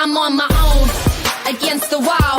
I'm on my own, against the wall.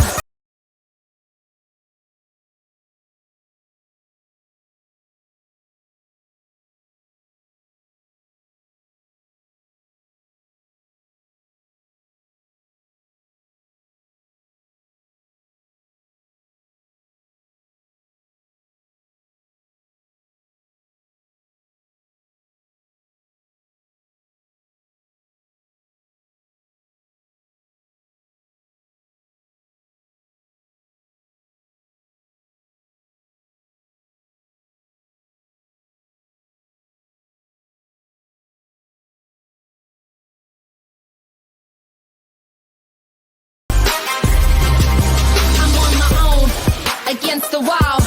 Against the wall,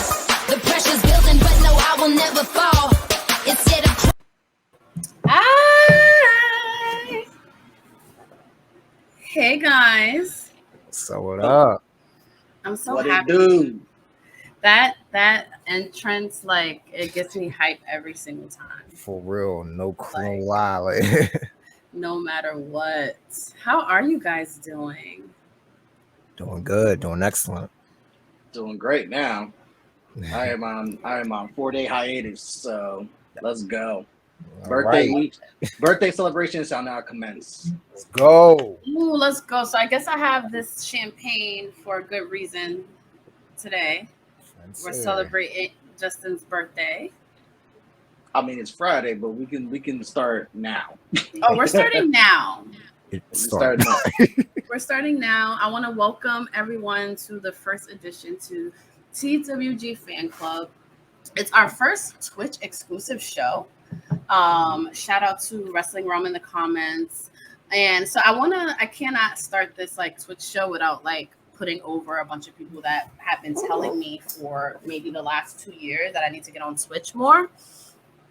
the pressure's building, but no, I will never fall. Instead of Hey guys, So what up? I'm so What happy. it do? That entrance, like, it gets me hype every single time, For real, no Like- lie. Like, no matter what. How are you guys doing? doing good, doing excellent. Doing great now. I am on 4-day hiatus, so let's go. All Birthday right, week, birthday celebrations shall now commence. let's go. Ooh, let's go. So I guess I have this champagne for a good reason today. We're celebrating Justin's birthday. I mean, it's Friday, but we can start now. Oh, we're starting now. Start now. We're starting now. I want to welcome everyone to the first edition to TWG Fan Club. It's our first Twitch exclusive show. Shout out to Wrestling Realm in the comments. And so I cannot start this like Twitch show without like putting over a bunch of people that have been telling me for maybe the last 2 years that I need to get on Twitch more.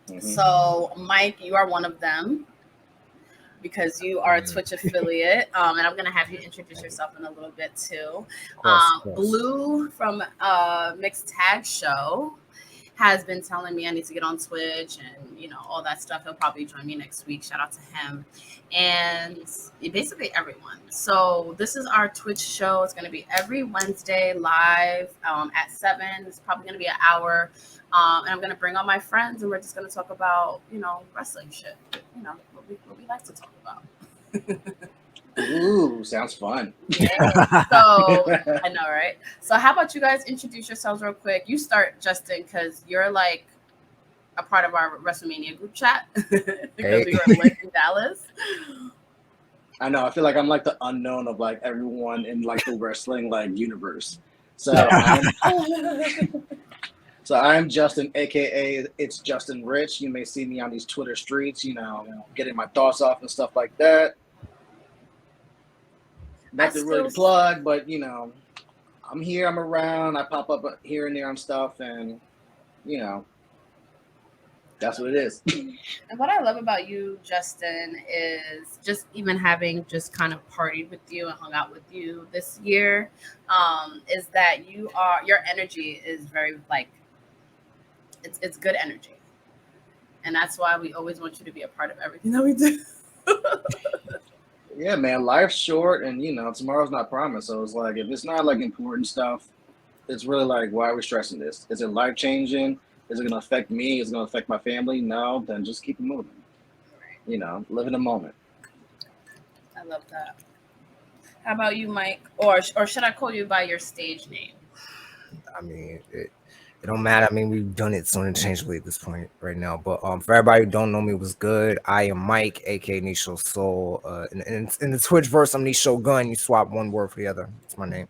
Mhm. So Mike, you are one of them, because you are a Twitch affiliate. And I'm going to have you introduce yourself in a little bit too. Yes. Blue from Mixed Tag Show has been telling me I need to get on Twitch and, you know, all that stuff. He'll probably join me next week. Shout out to him. And basically everyone. So this is our Twitch show. It's going to be every Wednesday live at 7. It's probably going to be an hour. And I'm going to bring all my friends and we're just going to talk about, you know, wrestling shit. You know, what we like to talk about. Ooh, sounds fun. Yeah. So I know, right? So how about you guys introduce yourselves real quick? You start, Justin, because you're like a part of our Wrestlemania group chat because we were live in Dallas. I know. I feel like I'm like the unknown of like everyone in like the wrestling like universe. So I'm Justin, aka It's Justin Rich. You may see me on these Twitter streets, you know, getting my thoughts off and stuff like that. Nothing really to plug, but you know, I'm here, I'm around, I pop up here and there on stuff, and you know, that's what it is. And what I love about you, Justin, is just even having just kind of partied with you and hung out with you this year, is that your energy is very like it's good energy. And that's why we always want you to be a part of everything that we do. Yeah, man, life's short, and you know, tomorrow's not promised. So it's like if it's not like important stuff, it's really like, why are we stressing this? Is it life changing? Is it gonna affect me? Is it gonna affect my family? No, then just keep it moving. You know, live in the moment. I love that. How about you, Mike? Or should I call you by your stage name? I mean, it don't matter. I mean, we've done it so interchangeably at this point right now. But for everybody who don't know me, was good. I am Mike, aka Nisho Soul. In the Twitch verse, I'm Nisho Gun. You swap one word for the other. That's my name.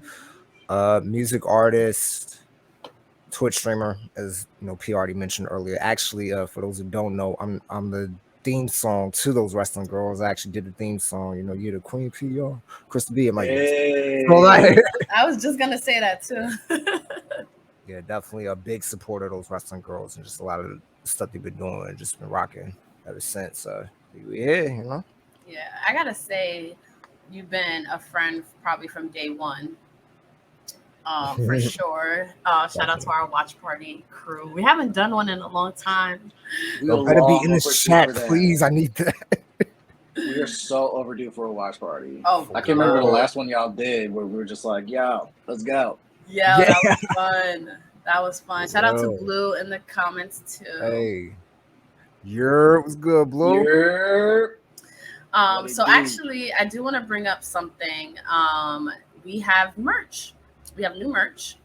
Music artist, Twitch streamer, as you know, P already mentioned earlier. Actually, for those who don't know, I'm the theme song to those wrestling girls. I actually did the theme song. You know, you're the Queen P, y'all. Krista B, it might Hey. so, like, I was just gonna say that too. yeah, definitely a big supporter of those wrestling girls and just a lot of the stuff they've been doing and just been rocking ever since. Yeah, you know. Yeah, I gotta say, you've been a friend probably from day one. For sure. Shout out to our watch party crew. We haven't done one in a long time. We Yo, will better be long in the overdue chat, for that. please. I need that. We are so overdue for a watch party. Oh, I can't remember the Lord. last one y'all did where we were just like, yo, let's go. yeah, Yeah. that was fun. That was fun. Shout out to Yo. Blue in the comments too. Hey, was good, Blue. You're what it So do. actually, I do want to bring up something. We have merch. We have new merch.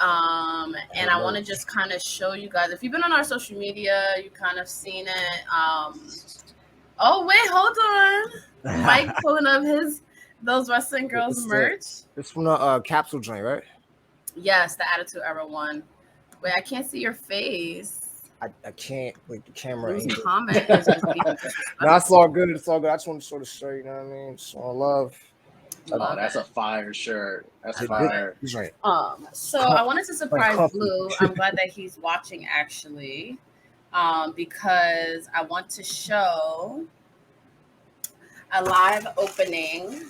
And I want to just kind of show you guys. If you've been on our social media, you kind of seen it. Oh wait, hold on. Mike pulling up those Wrestling Girls It's merch. It's from the capsule joint, right? Yes, the Attitude Era one. Wait, I can't see your face. I can't, like, the camera Whose angle. comment is just being disrespectful? No, it's all good. It's all good. I just want to show the shirt. You know what I mean? Just want to love. Oh, Love that's it. a fire shirt. That's This- fire. He's right. So I wanted to surprise comfy. Blue. I'm glad that he's watching actually, because I want to show a live opening.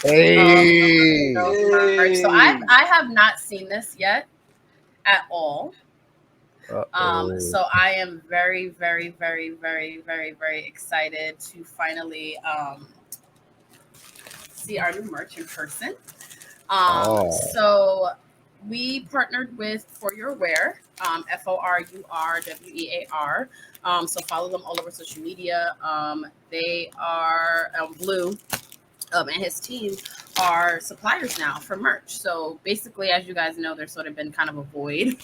Hey. Merch. So I have not seen this yet at all. So I am very, very, very, very, very, very excited to finally see our new merch in person. So we partnered with For Your Wear, FORURWEAR. So follow them all over social media. They are Blue and his team are suppliers now for merch. So basically, as you guys know, there's sort of been kind of a void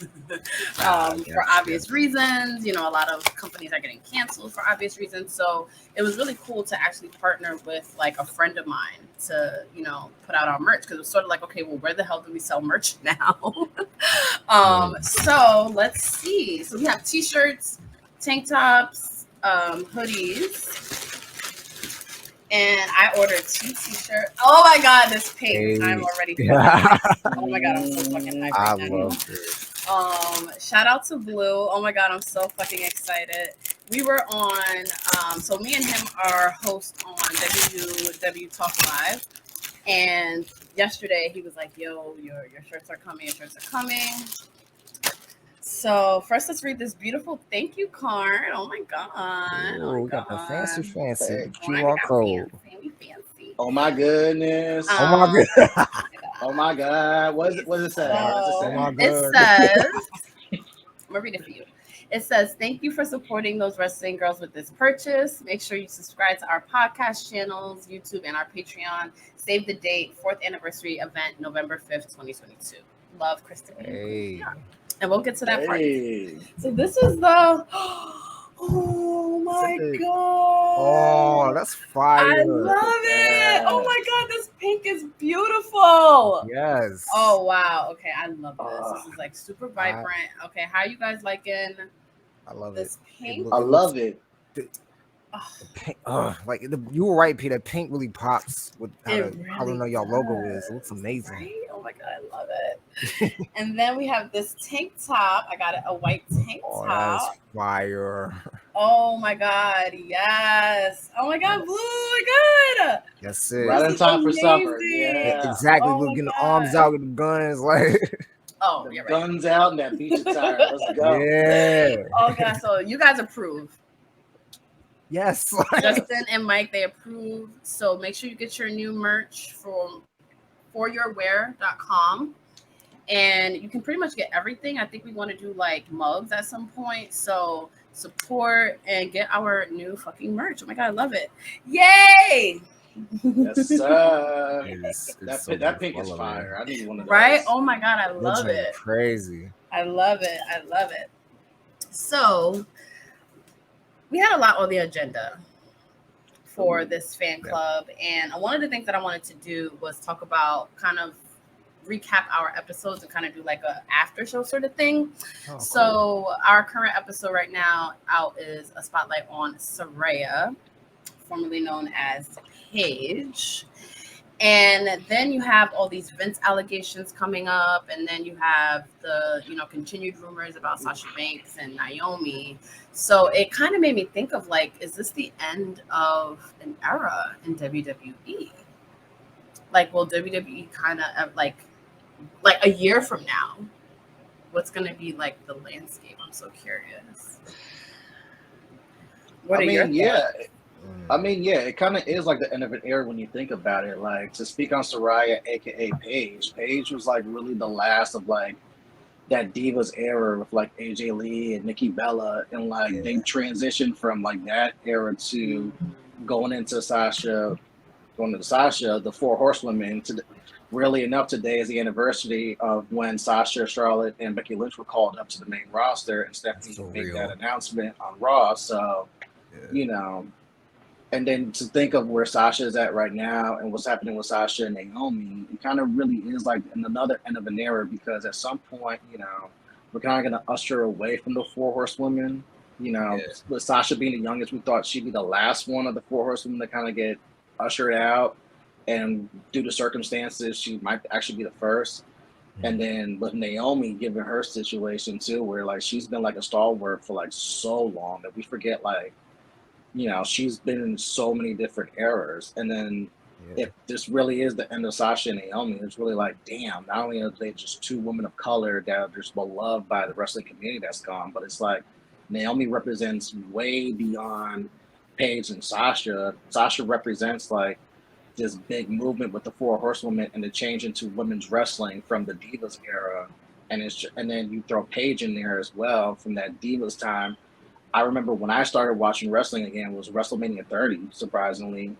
for obvious reasons. You know, a lot of companies are getting canceled for obvious reasons. So it was really cool to actually partner with like a friend of mine to, you know, put out our merch, because it was sort of like, okay, well, where the hell do we sell merch now? So let's see. So we have t-shirts, tank tops, hoodies. And I ordered 2 t-shirts. Oh my god, this pink! Hey. I'm already. Oh my god, I'm so fucking hyped I right now. love it. Shout out to Blue. Oh my god, I'm so fucking excited. We were on. So me and him are hosts on WW Talk Live, and yesterday he was like, "Yo, your shirts are coming. Your shirts are coming." So first, let's read this beautiful thank you card. Oh my god! Ooh, we got the fancy Hey. QR code. Fancy. Oh my goodness. Oh my god. Oh my god. What does it say? So, my it God. says, I'm gonna read it for you. It says, "Thank you for supporting those wrestling girls with this purchase. Make sure you subscribe to our podcast channels, YouTube, and our Patreon. Save the date, 4th anniversary event, November 5th, 2022. Love, Kristen." Hey. And we'll get to that part. Hey. So this is the. Oh my Sick. god! Oh, that's fire. I love it! Yeah. Oh my god, this pink is beautiful. Yes. Oh wow. Okay, I love this. This is like super vibrant. Okay, how you guys liking I love this pink? I love it. Pink, like you were right, Peter. Pink really pops with how It I don't know really y'all logo is. It does, looks amazing. Right? Oh my god, I love it. And then we have this tank top. I got a white tank Oh, top. that's fire. Oh my god, yes. Oh my god, Blue, oh my god. That's it. Right in is time for supper. amazing. Yeah. Exactly. Oh Look, my getting the God. arms out with the guns, like Oh, The you're right. guns out and that beach attire. Let's go. yeah. Oh god, so you guys approve. Yes. Justin and Mike, they approve. So make sure you get your new merch from foryourwear.com. And you can pretty much get everything. I think we want to do like mugs at some point. So support and get our new fucking merch. Oh my god, I love it. Yay! Yes, sir. It's That, so that pink beautiful. is I love it. fire. I need one of those. Right? Oh my god, I That love joint it. Crazy. I love it. I love it. So we had a lot on the agenda for this fan club. And one of the things that I wanted to do was talk about kind of recap our episodes and kind of do like a after show sort of thing. Oh, cool. So our current episode right now out is a spotlight on Saraya, formerly known as Paige. And then you have all these Vince allegations coming up, and then you have the, you know, continued rumors about Sasha Banks and Naomi. So it kind of made me think of like, is this the end of an era in WWE? Like, will WWE kind of like a year from now, what's going to be like the landscape? I'm so curious. What I are your mean, yeah. thoughts? I mean, yeah, it kind of is like the end of an era when you think about it. Like, to speak on Soraya, aka Paige. Paige was like really the last of like that Divas era with like AJ Lee and Nikki Bella, and like they Yeah. transitioned from like that era to going into Sasha, the Four Horsewomen. To really enough, today is the anniversary of when Sasha, Charlotte, and Becky Lynch were called up to the main roster, and That's Stephanie so made that real. announcement on Raw. So Yeah. you know, and then to think of where Sasha is at right now and what's happening with Sasha and Naomi, it kind of really is like another end of an era, because at some point, we're kind of going to usher away from the Four Horsewomen. Yeah. With Sasha being the youngest, we thought she'd be the last one of the Four Horsewomen to kind of get ushered out. And due to circumstances, she might actually be the first. And then with Naomi, given her situation too, where like she's been like a stalwart for like so long that we forget like she's been in so many different eras. And then Yeah. if this really is the end of Sasha and Naomi, it's really like, damn, not only are they just two women of color that are just beloved by the wrestling community that's gone, but it's like Naomi represents way beyond Paige and Sasha. Sasha represents like this big movement with the Four Horsewomen and the change into women's wrestling from the Divas era. And then you throw Paige in there as well from that Divas time. I remember when I started watching wrestling again was WrestleMania 30, surprisingly.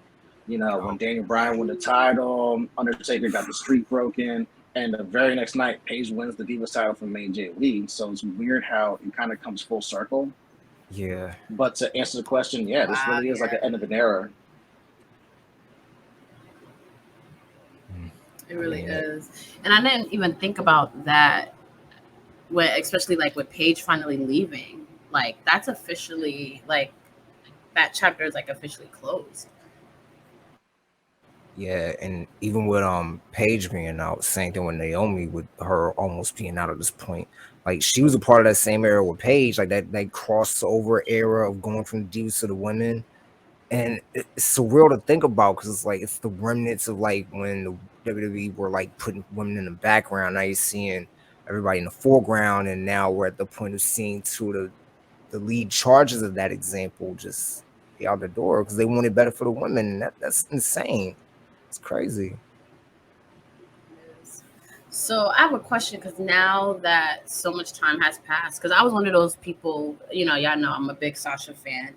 When Oh, Daniel Bryan won the title, Undertaker got the streak broken, and the very next night, Paige wins the Divas title from AJ Lee. So it's weird how it kind of comes full circle. yeah. But to answer the question, yeah, this Wow, really is like yeah, the end of an era. Mm. it I really mean, is. And I didn't even think about that when, especially like with Paige finally leaving. Like that's officially like that chapter is like officially closed. yeah, and even with Paige being out, same thing with Naomi, with her almost being out at this point. Like she was a part of that same era with Paige, like that crossover era of going from the Divas to the women. And it's surreal to think about because it's like it's the remnants of like when the WWE were like putting women in the background. Now you're seeing everybody in the foreground, and now we're at the point of seeing two of the lead charges of that example just be out the door because they wanted better for the women. And that's insane. It's crazy. So I have a question because now that so much time has passed, because I was one of those people, y'all know I'm a big Sasha fan,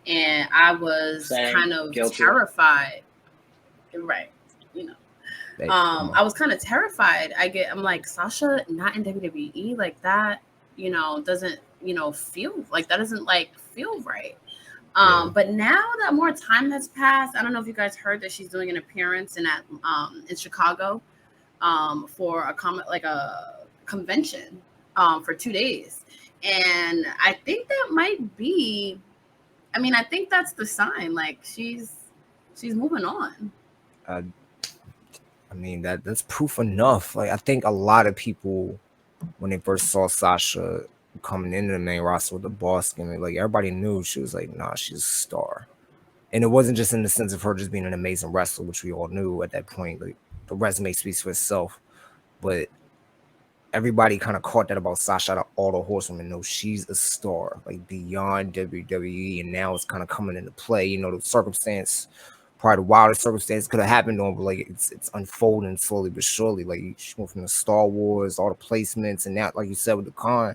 and I was Same, kind of guilty. terrified. Right, you know. Come on. I was kind of terrified. I'm like, Sasha not in WWE like that, doesn't, feel like that doesn't like feel right. Yeah. But now that more time has passed, I don't know if you guys heard that she's doing an appearance in Chicago for a convention for 2 days, and I think that might be. I mean, I think that's the sign. Like she's moving on. Uh, I mean that's proof enough. Like I think a lot of people when they first saw Sasha coming into the main roster with the boss gimmick, like everybody knew she was like, nah, she's a star. And it wasn't just in the sense of her just being an amazing wrestler, which we all knew at that point. Like the resume speaks for itself. But everybody kind of caught that about Sasha out of all the horsewomen. No, she's a star, like beyond WWE, and now it's kind of coming into play. The circumstance, probably the wildest circumstance could have happened on, but like it's unfolding slowly but surely. Like she went from the Star Wars, all the placements, and now, like you said with the con,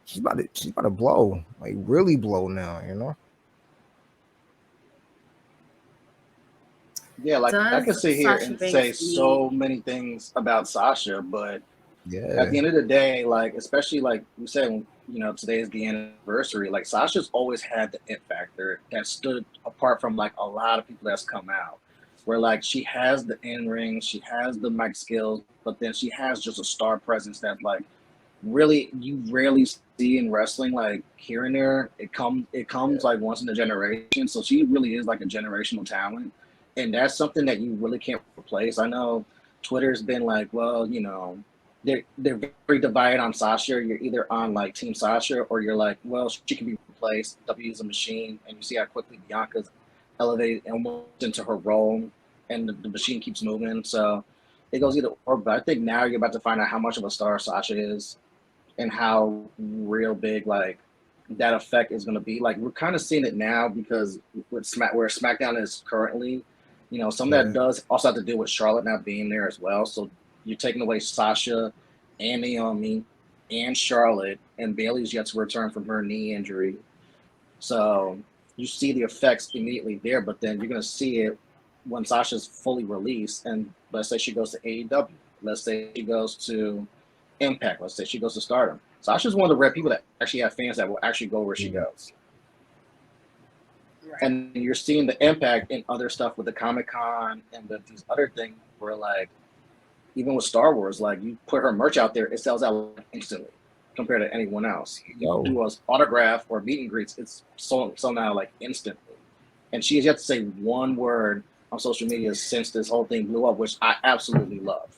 she's about to blow, like really blow now. Yeah, like I could Does sit here Sasha and say Banks need? so many things about Sasha, but at the Yeah, end of the day, like especially like you said, today is the anniversary. Like Sasha's always had the it factor that stood apart from like a lot of people that's come out. Where like she has the in ring, she has the mic skills, but then she has just a star presence that like really you rarely see in wrestling. Like here and there, it comes like once in a generation. So she really is like a generational talent, and that's something that you really can't replace. I know Twitter's been like, well, they're very divided on Sasha. You're either on like Team Sasha or you're like, well, she can be replaced. W is a machine, and you see how quickly Bianca's elevated almost into her role, and the machine keeps moving. So it goes either or. But I think now you're about to find out how much of a star Sasha is, and how real big like that effect is going to be. Like we're kind of seeing it now because with where SmackDown is currently, some of that does also have to do with Charlotte not being there as well. So you're taking away Sasha and Naomi and Charlotte, and Bayley's yet to return from her knee injury. So you see the effects immediately there, but then you're going to see it when Sasha's fully released, and let's say she goes to AEW, let's say she goes to Impact, let's say she goes to Stardom. Sasha's one of the rare people that actually have fans that will actually go where she goes. Right. And you're seeing the impact in other stuff with the Comic-Con and with these other things where, like, even with Star Wars, like, you put her merch out there, it sells out instantly compared to anyone else. You do an autograph or meet and greets, it's sold now, like, instantly. And she has yet to say one word on social media since this whole thing blew up, which I absolutely love.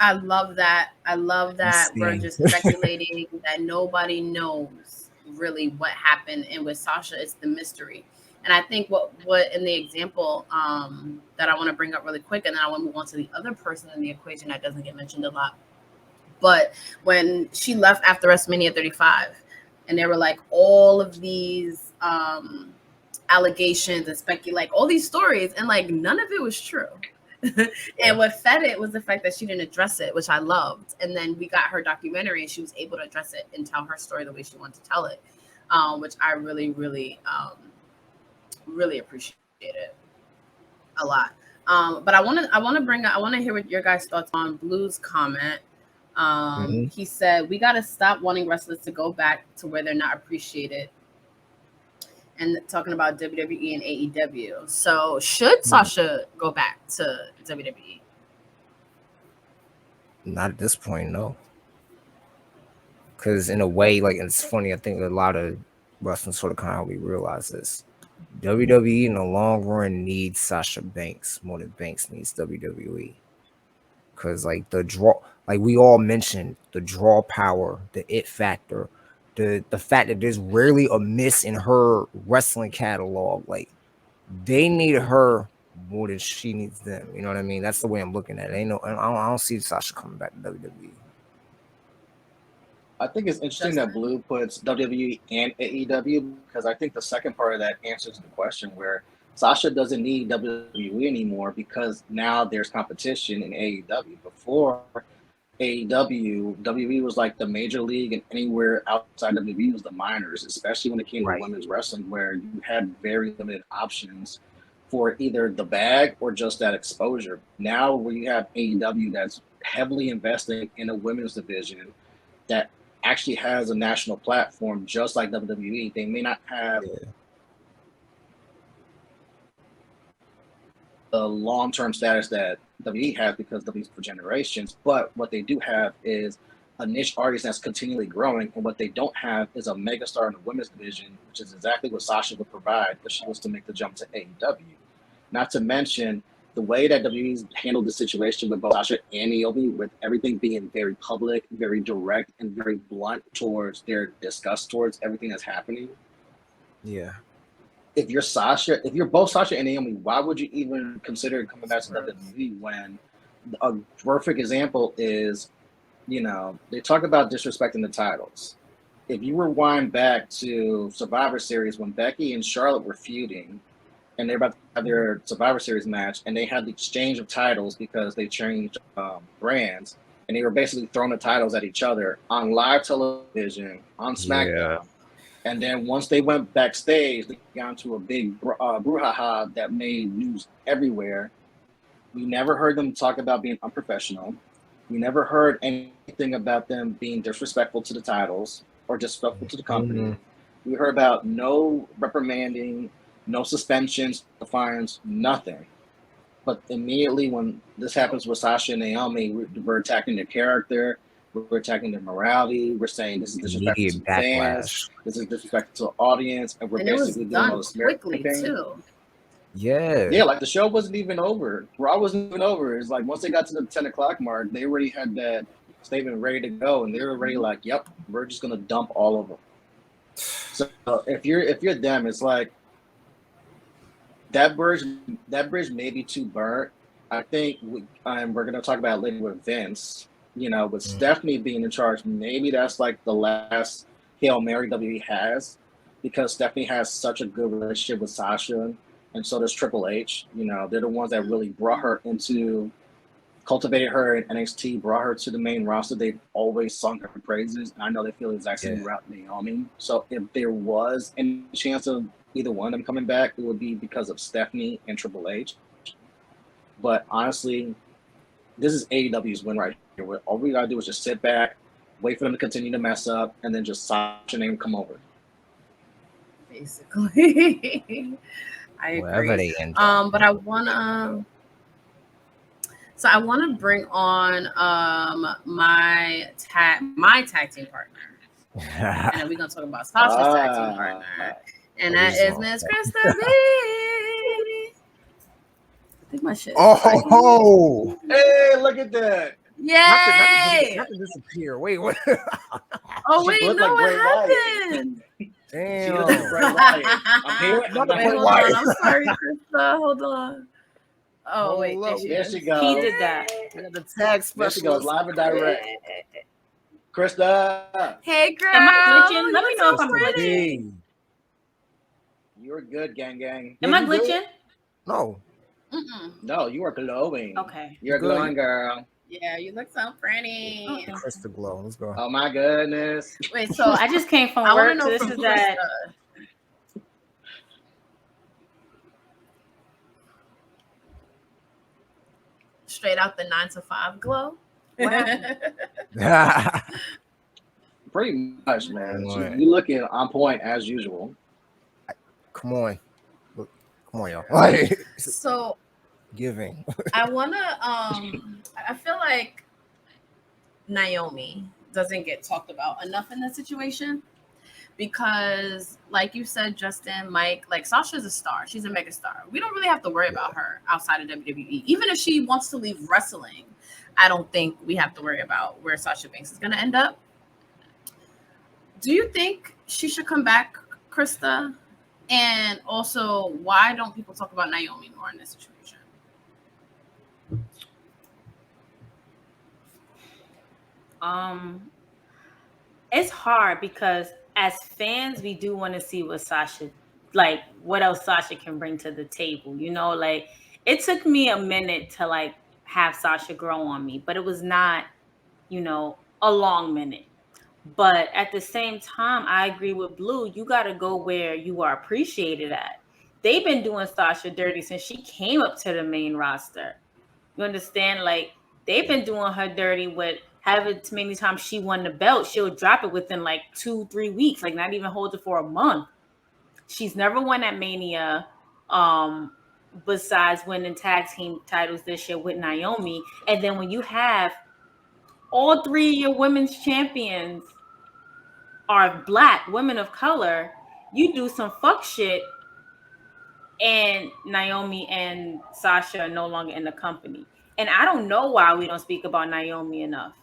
I love that. We're just speculating that nobody knows really what happened. And with Sasha, it's the mystery. And I think what in the example that I want to bring up really quick, and then I want to move on to the other person in the equation that doesn't get mentioned a lot. But when she left after WrestleMania 35, and there were like all of these allegations and like all these stories, and like none of it was true. And what fed it was the fact that she didn't address it, which I loved. And then we got her documentary, and she was able to address it and tell her story the way she wanted to tell it, which I really, really, really appreciated a lot. But I want to hear what your guys' thoughts on Blue's comment. He said, "We got to stop wanting wrestlers to go back to where they're not appreciated." And talking about WWE and AEW. So should Sasha go back to WWE? Not at this point, no. Because in a way, like, it's funny, I think a lot of wrestling sort of kind of we realize this. WWE in the long run needs Sasha Banks more than Banks needs WWE. Because, like, the draw, like we all mentioned, the draw power, the it factor, the fact that there's rarely a miss in her wrestling catalog. Like, they need her more than she needs them. You know what I mean? That's the way I'm looking at it. I don't see Sasha coming back to WWE. I think it's interesting that Blue puts WWE and AEW, because I think the second part of that answers the question where Sasha doesn't need WWE anymore because now there's competition in AEW. Before AEW, WWE was like the major league, and anywhere outside WWE was the minors, especially when it came to women's wrestling, where you had very limited options for either the bag or just that exposure. Now where you have AEW that's heavily investing in a women's division that actually has a national platform just like WWE, they may not have the long-term status that WWE has because WWE's for generations, but what they do have is a niche artist that's continually growing, and what they don't have is a megastar in the women's division, which is exactly what Sasha would provide if she was to make the jump to AEW. Not to mention the way that WWE's handled the situation with both Sasha and Naomi, with everything being very public, very direct, and very blunt towards their disgust towards everything that's happening. Yeah. If you're both Sasha and Naomi, why would you even consider coming back to WWE when a perfect example is, they talk about disrespecting the titles. If you rewind back to Survivor Series when Becky and Charlotte were feuding and they're about to have their Survivor Series match, and they had the exchange of titles because they changed brands, and they were basically throwing the titles at each other on live television on SmackDown. And then once they went backstage, they got into a big brouhaha that made news everywhere. We never heard them talk about being unprofessional. We never heard anything about them being disrespectful to the titles or disrespectful to the company. We heard about no reprimanding, no suspensions, fines, nothing. But immediately when this happens with Sasha and Naomi, we're attacking their character. We're attacking their morality. We're saying this is disrespectful to fans. This is disrespectful to the audience, and we're basically doing all this quickly too. Yeah, like the show wasn't even over. Raw wasn't even over. It's like once they got to the 10 o'clock mark, they already had that statement ready to go, and they were already like, "Yep, we're just gonna dump all of them." So if you're them, it's like that bridge may be too burnt. I think we're gonna talk about it later with Vince. With Stephanie being in charge, maybe that's like the last Hail Mary WWE has, because Stephanie has such a good relationship with Sasha, and so does Triple H. You know, they're the ones that really brought her into, cultivated her in NXT, brought her to the main roster. They've always sung her praises, and I know they feel the exact same Yeah. about Naomi. So if there was any chance of either one of them coming back, it would be because of Stephanie and Triple H. But honestly, this is AEW's win right here. All we gotta do is just sit back, wait for them to continue to mess up, and then just Sasha and come over. Basically. I Wherever agree. they end up. But I wanna bring on my tag team partner. And then we're gonna talk about Sasha's tag team partner. And that is Miss Krista B. I think my shit. Oh, Hey, look at that! Yay! not to disappear. Wait, what? Oh She wait, looked no, like what Bray Wyatt. happened? She Damn. looks like Bray Wyatt. I'm here. I'm Wait, hold back. on. I'm sorry, Krista. Hold on. Oh wait, Hold there up. she There is. she goes. He did that. We got the tag There she goes, specialist. live and direct. Krista, Hey girl. Am I glitching? Let you me know look if I'm so glitching. pretty. you're good, gang. Am Yeah, I you good? glitching? No. Mm-mm. No, you are glowing. Okay. You're Good. glowing, girl. Yeah, you look so pretty. Okay. Krista Glow. Let's go. Oh my goodness. Wait, So I just came from I want to work. know So this from is Krista. that. Straight out the 9 to 5 glow. What happened? Pretty much, man. Right. You looking on point as usual. Come on. Look, come on, y'all. Like, So giving. I wanna I feel like Naomi doesn't get talked about enough in this situation because like you said, Justin, Mike, like Sasha's a star. She's a mega star. We don't really have to worry about her outside of WWE. Even if she wants to leave wrestling, I don't think we have to worry about where Sasha Banks is gonna end up. Do you think she should come back, Krista? And also, why don't people talk about Naomi more in this situation? It's hard because as fans, we do want to see what Sasha, like, what else Sasha can bring to the table. You know, like, it took me a minute to, like, have Sasha grow on me, but it was not, you know, a long minute. But at the same time, I agree with Blue. You got to go where you are appreciated at. They've been doing Sasha dirty since she came up to the main roster. You understand? Like, they've been doing her dirty with having too many times she won the belt. She'll drop it within like 2-3 weeks, like not even hold it for a month. She's never won at Mania. Besides winning tag team titles this year with Naomi. And then when you have all three of your women's champions are Black women of color, you do some fuck shit and Naomi and Sasha are no longer in the company. And I don't know why we don't speak about Naomi enough.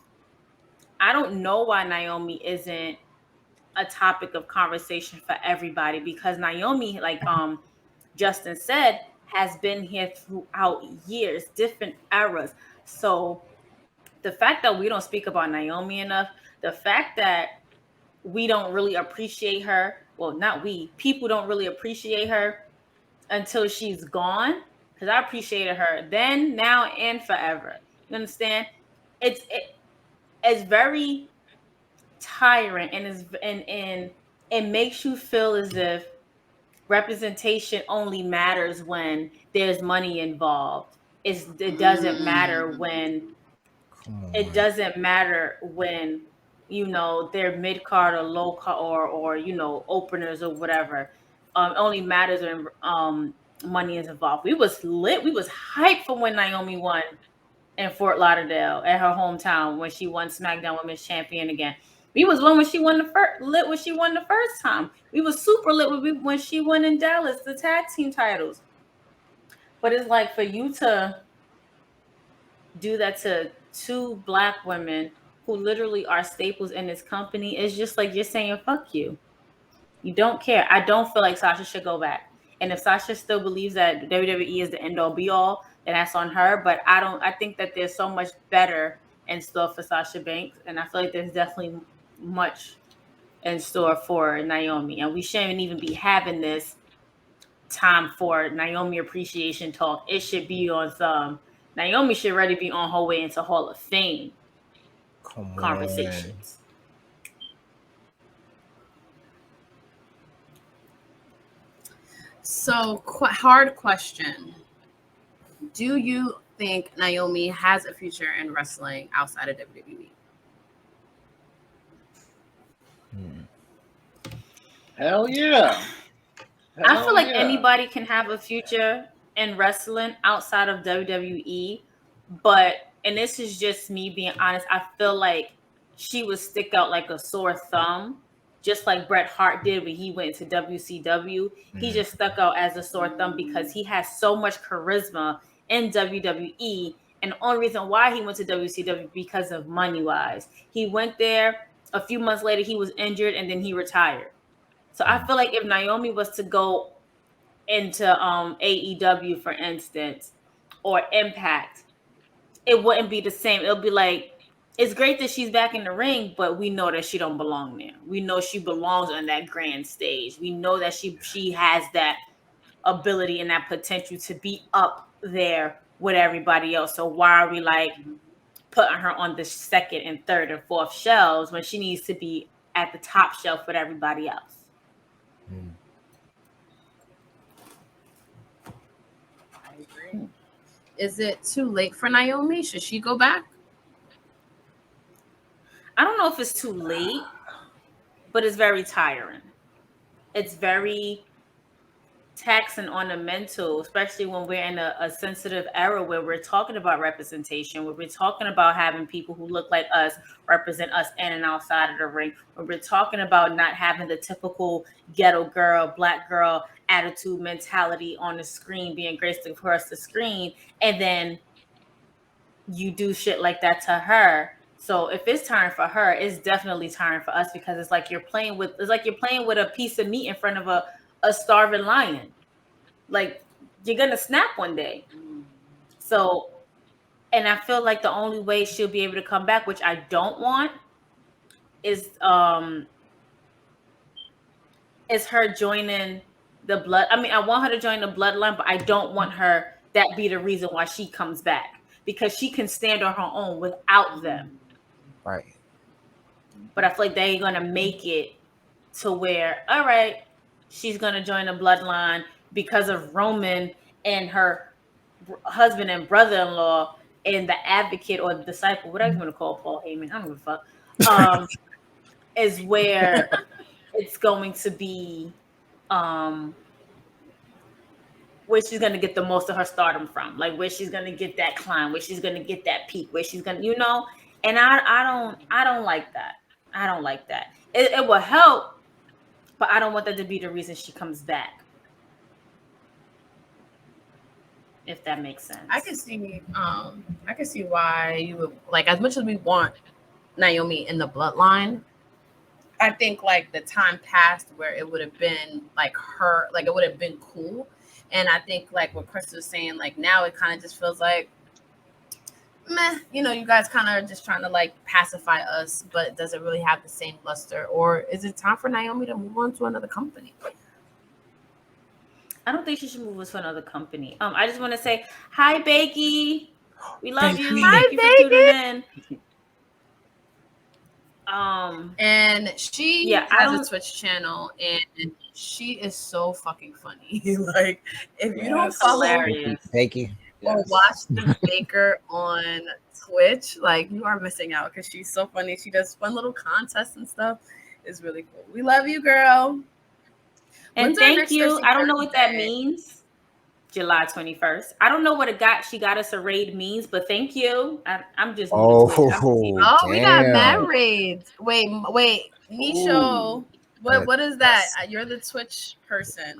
I don't know why Naomi isn't a topic of conversation for everybody, because Naomi, like Justin said, has been here throughout years, different eras. So the fact that we don't speak about Naomi enough, the fact that we don't really appreciate her, well, not we, people don't really appreciate her until she's gone, because I appreciated her then, now, and forever. You understand? It's very tiring, and it makes you feel as if representation only matters when there's money involved. It doesn't matter when it doesn't matter when you know they're mid card or low card or you know openers or whatever. It only matters when money is involved. We was lit. We was hyped for when Naomi won in Fort Lauderdale at her hometown when she won SmackDown Women's Champion again. We was lit when she won the first time. We was super lit when she won in Dallas the tag team titles. But it's like for you to do that to two Black women who literally are staples in this company, it's just like you're saying fuck you. You don't care. I don't feel like Sasha should go back. And if Sasha still believes that WWE is the end all be all, then that's on her. But I think that there's so much better in store for Sasha Banks. And I feel like there's definitely much in store for Naomi, and we shouldn't even be having this time for Naomi appreciation talk. It should be on some. Naomi should already be on her way into Hall of Fame Come on. conversations. So, hard question. Do you think Naomi has a future in wrestling outside of WWE? Hell yeah. I feel like yeah. anybody can have a future in wrestling outside of WWE, but and this is just me being honest, I feel like she would stick out like a sore thumb, just like Bret Hart did when he went to WCW. He just stuck out as a sore thumb because he has so much charisma in WWE. And the only reason why he went to WCW because of money wise. He went there, a few months later he was injured, and then he retired. So I feel like if Naomi was to go into AEW, for instance, or Impact, it wouldn't be the same. It'll be like, it's great that she's back in the ring, but we know that she don't belong there. We know she belongs on that grand stage. We know that she has that ability and that potential to be up there with everybody else. So why are we like putting her on the second and third and fourth shelves when she needs to be at the top shelf with everybody else? I agree. Is it too late for Naomi? Should she go back? I don't know if it's too late, but it's very tiring. It's very taxing on the mental, especially when we're in a sensitive era where we're talking about representation, where we're talking about having people who look like us represent us in and outside of the ring, where we're talking about not having the typical ghetto girl, black girl attitude mentality on the screen, being graced across the screen, and then you do shit like that to her. So if it's time for her, it's definitely time for us, because it's like you're playing with a piece of meat in front of a starving lion. Like, you're gonna snap one day. So, and I feel like the only way she'll be able to come back, which I don't want, is her joining the blood. I mean, I want her to join the bloodline, but I don't want her that be the reason why she comes back, because she can stand on her own without them. Right. But I feel like they're gonna make it to where, all right, she's gonna join the bloodline because of Roman and her husband and brother-in-law and the advocate or the disciple, whatever you want to call Paul Heyman, I don't give a fuck, is where it's going to be, where she's going to get the most of her stardom from, like where she's going to get that climb, where she's going to get that peak, where she's going to, and I don't like that. I don't like that. It will help, but I don't want that to be the reason she comes back. If that makes sense. I can see why you would, like, as much as we want Naomi in the bloodline, I think like the time passed where it would have been like her, like it would have been cool. And I think like what Chris was saying, like now it kind of just feels like meh, you guys kind of are just trying to like pacify us, but does it really have the same luster? Or is it time for Naomi to move on to another company? I don't think she should move us to another company. I just want to say hi, Bakey. We love you. Thank you for tuning in. And she has a Twitch channel, and she is so fucking funny. Like, if you don't follow Bakey or watch the Baker on Twitch, like you are missing out, because she's so funny. She does fun little contests and stuff. It's really cool. We love you, girl. And thank you. I don't know what that means. July 21st. I don't know what she got us a raid means, but thank you. I'm just we got mad raids. Wait, Nisho. What is that? You're the Twitch person.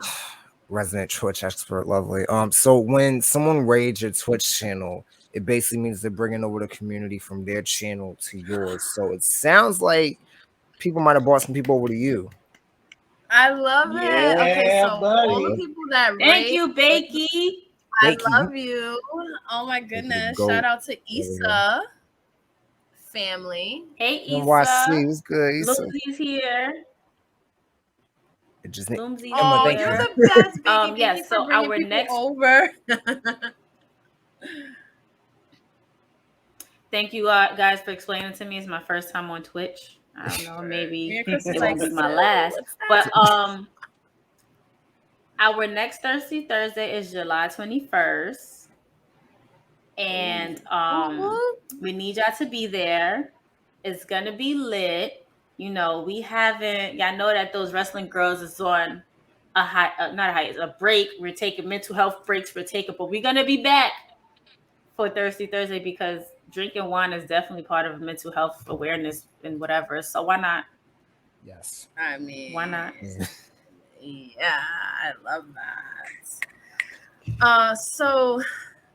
Resident Twitch expert, lovely. So when someone raids your Twitch channel, it basically means they're bringing over the community from their channel to yours. So it sounds like people might have brought some people over to you. I love it. Okay, so buddy. all the people that thank you, Bakey. I love you. Oh my goodness. Shout out to Issa, family. Hey, NYC Issa. was good. Issa. Lumsy's here. It just Lumsy's Emma, Oh, thank you're here. you. the best, Biggie. Thank Yes, you so for bringing our people next over. Thank you guys for explaining to me. It's my first time on Twitch. I don't know, Me maybe and Chris was it like, won't be my "So, last. what's But that?" our next Thirsty Thursday is July 21st. And we need y'all to be there. It's gonna be lit. You know, we haven't. Y'all know that those wrestling girls is on a high, not a high, a break. We're taking mental health breaks. But we're gonna be back for Thirsty Thursday because drinking wine is definitely part of mental health awareness and whatever. So why not? Yes. I mean, Why not? Yeah, I love that. So,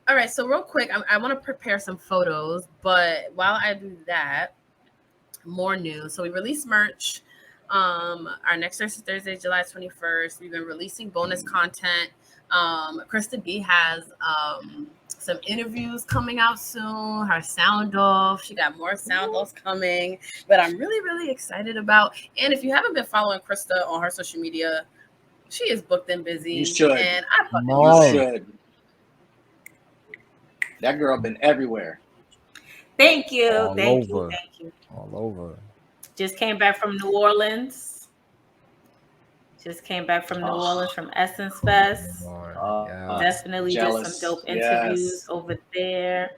all right. So real quick, I want to prepare some photos, but while I do that, more news. So we released merch. Our next Thursday, July 21st. We've been releasing bonus content. Krista B has some interviews coming out soon. Her sound off. She got more sound offs coming, but I'm really, really excited about. And if you haven't been following Krista on her social media, she is booked and busy. You should. And I fucking You love it. should. That girl been everywhere. Thank you. All Thank over. you. Thank you. All over. Just came back from New Orleans. From Essence Fest. Definitely jealous. did some dope interviews Yes. over there.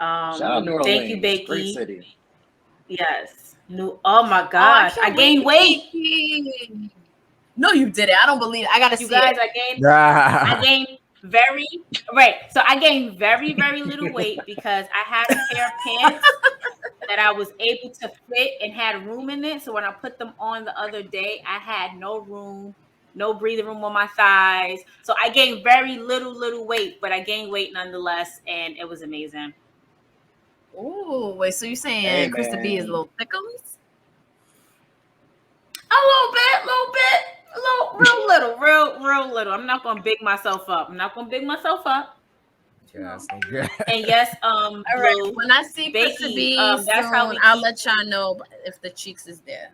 Shout out New Orleans. Thank you, Bakey. Great city. Yes. Oh my gosh. I gained weight. No, you didn't. I don't believe it. I gotta You see guys, it. I gained very right. So I gained very, very little weight because I had a pair of pants that I was able to fit and had room in it. So when I put them on the other day, I had no room, no breathing room on my thighs. So I gained very little weight, but I gained weight nonetheless, and it was amazing. Ooh, wait. So you saying Krista B is a little thickums? A real little. I'm not gonna big myself up. Yes. And yes, All right. When I see Krista Bakey, B that's soon, how we I'll keep- let y'all know if the cheeks is there.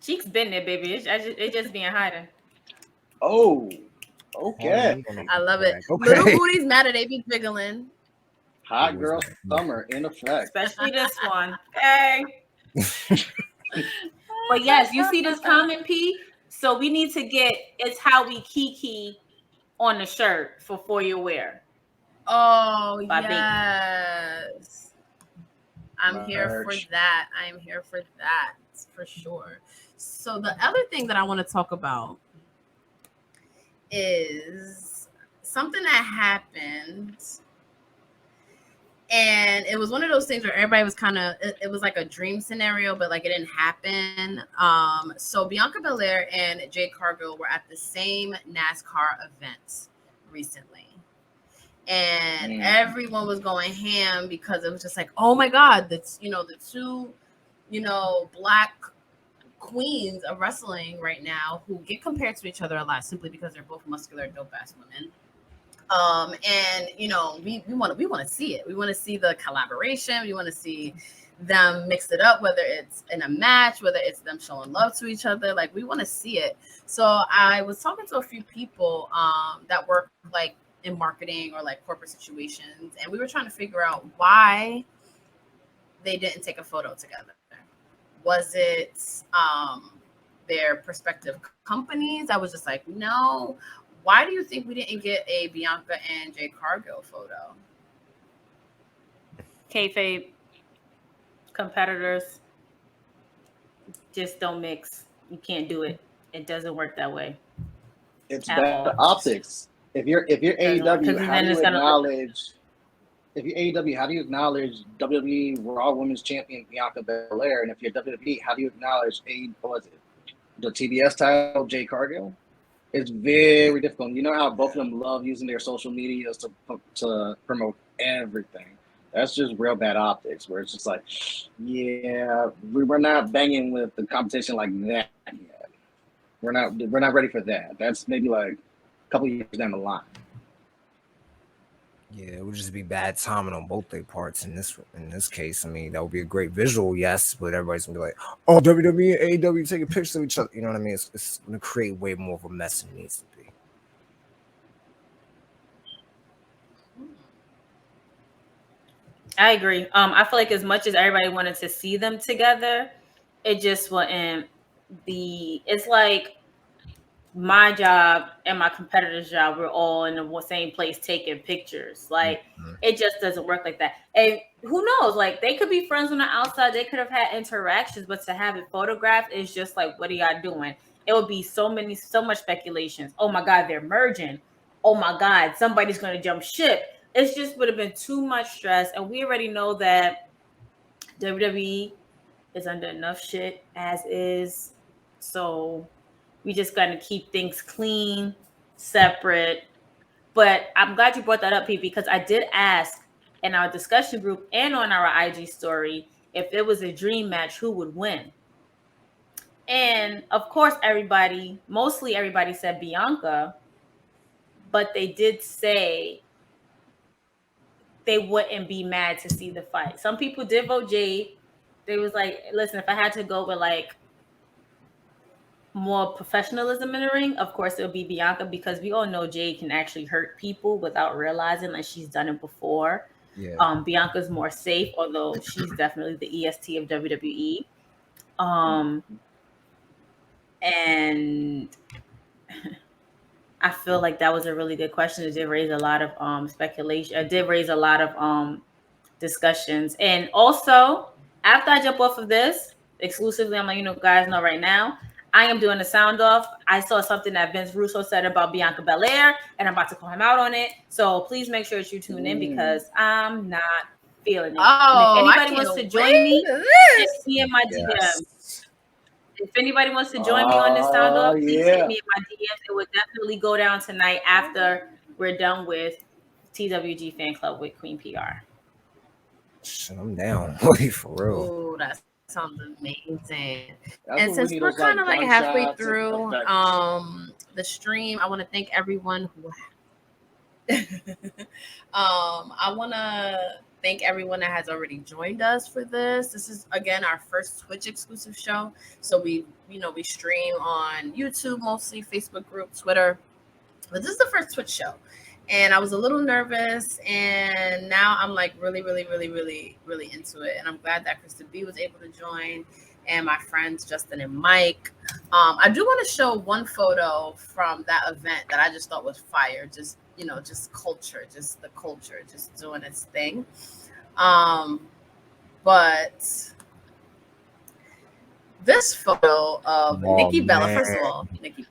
Cheeks been there, baby. It just being hiding. Oh, okay. I love it. Okay. Little booties matter. They be jiggling. Hot girl summer in effect. Especially this one. Hey. But yes, you see this comment, P? So we need to get It's How We Kiki on the shirt for your wear. Oh, By yes. I'm here for Merch. that. I am here for that for sure. So the other thing that I want to talk about is something that happened. And it was one of those things where everybody was kind of, it was like a dream scenario, but like it didn't happen. So Bianca Belair and Jade Cargill were at the same NASCAR event recently. And everyone was going ham because it was just like, oh my God, that's, the two, Black queens of wrestling right now who get compared to each other a lot simply because they're both muscular, dope ass women. And we want to see it. We want to see the collaboration. We want to see them mix it up, whether it's in a match, whether it's them showing love to each other. Like, we want to see it. So I was talking to a few people that work like in marketing or like corporate situations, and we were trying to figure out why they didn't take a photo together. Was it their prospective companies? I was just like, no. Why do you think we didn't get a Bianca and Jade Cargill photo? Kayfabe competitors just don't mix. You can't do it. It doesn't work that way. It's At better all. optics. If you're AEW, how do you acknowledge? If you're AEW, how do you acknowledge WWE Raw Women's Champion Bianca Belair? And if you're WWE, how do you acknowledge the TBS title Jade Cargill? It's very difficult. You know how both of them love using their social medias to promote everything. That's just real bad optics. Where it's just like, yeah, we're not banging with the competition like that yet. We're not ready for that. That's maybe like a couple years down the line. Yeah, it would just be bad timing on both their parts in this case. I mean, that would be a great visual, yes, but everybody's gonna be like, "Oh, WWE and AEW taking pictures of each other." You know what I mean? It's gonna create way more of a mess than it needs to be. I agree. I feel like as much as everybody wanted to see them together, it just wouldn't be. It's like my job and my competitor's job, we're all in the same place taking pictures. Like Mhm. it just doesn't work like that. And who knows? Like they could be friends on the outside, they could have had interactions, but to have it photographed is just like, what are y'all doing? It would be so much speculations. Oh my God, they're merging. Oh my God, somebody's gonna jump ship. It's just would have been too much stress. And we already know that WWE is under enough shit as is. So we just got to keep things clean, separate. But I'm glad you brought that up, Pete, because I did ask in our discussion group and on our IG story if it was a dream match, who would win? And of course, mostly everybody said Bianca, but they did say they wouldn't be mad to see the fight. Some people did vote Jade. They was like, listen, if I had to go with like more professionalism in the ring, of course it'll be Bianca, because we all know Jade can actually hurt people without realizing, like she's done it before. Yeah. Bianca's more safe, although she's definitely the EST of WWE. And I feel like that was a really good question. It did raise a lot of speculation. It did raise a lot of discussions. And also, after I jump off of this exclusively, I'm letting you guys know right now, I am doing the sound off. I saw something that Vince Russo said about Bianca Belair, and I'm about to call him out on it. So please make sure that you tune in, because I'm not feeling it. And if Oh, I anybody wants to can't join wait me, for it's this. me in my Yes. DMs. If anybody wants to join me on this sound off, please hit Yeah. me in my DMs. It will definitely go down tonight after we're done with TWG Fan Club with Queen PR. Shit, I'm down. Wait, for real. Oh, that sounds amazing. That's And what we since need, we're those kind like of like halfway gunshots and through effects. the stream, I want to thank everyone who I want to thank everyone that has already joined us for this. This is again our first Twitch exclusive show. So we stream on YouTube mostly, Facebook group, Twitter. But this is the first Twitch show. And I was a little nervous, and now I'm like really, really, really, really, really into it. And I'm glad that Krista B was able to join, and my friends Justin and Mike. I do want to show one photo from that event that I just thought was fire. Just just culture, just the culture, just doing its thing. But this photo of Oh Nikki Bella, man. first of all, Nikki Bella.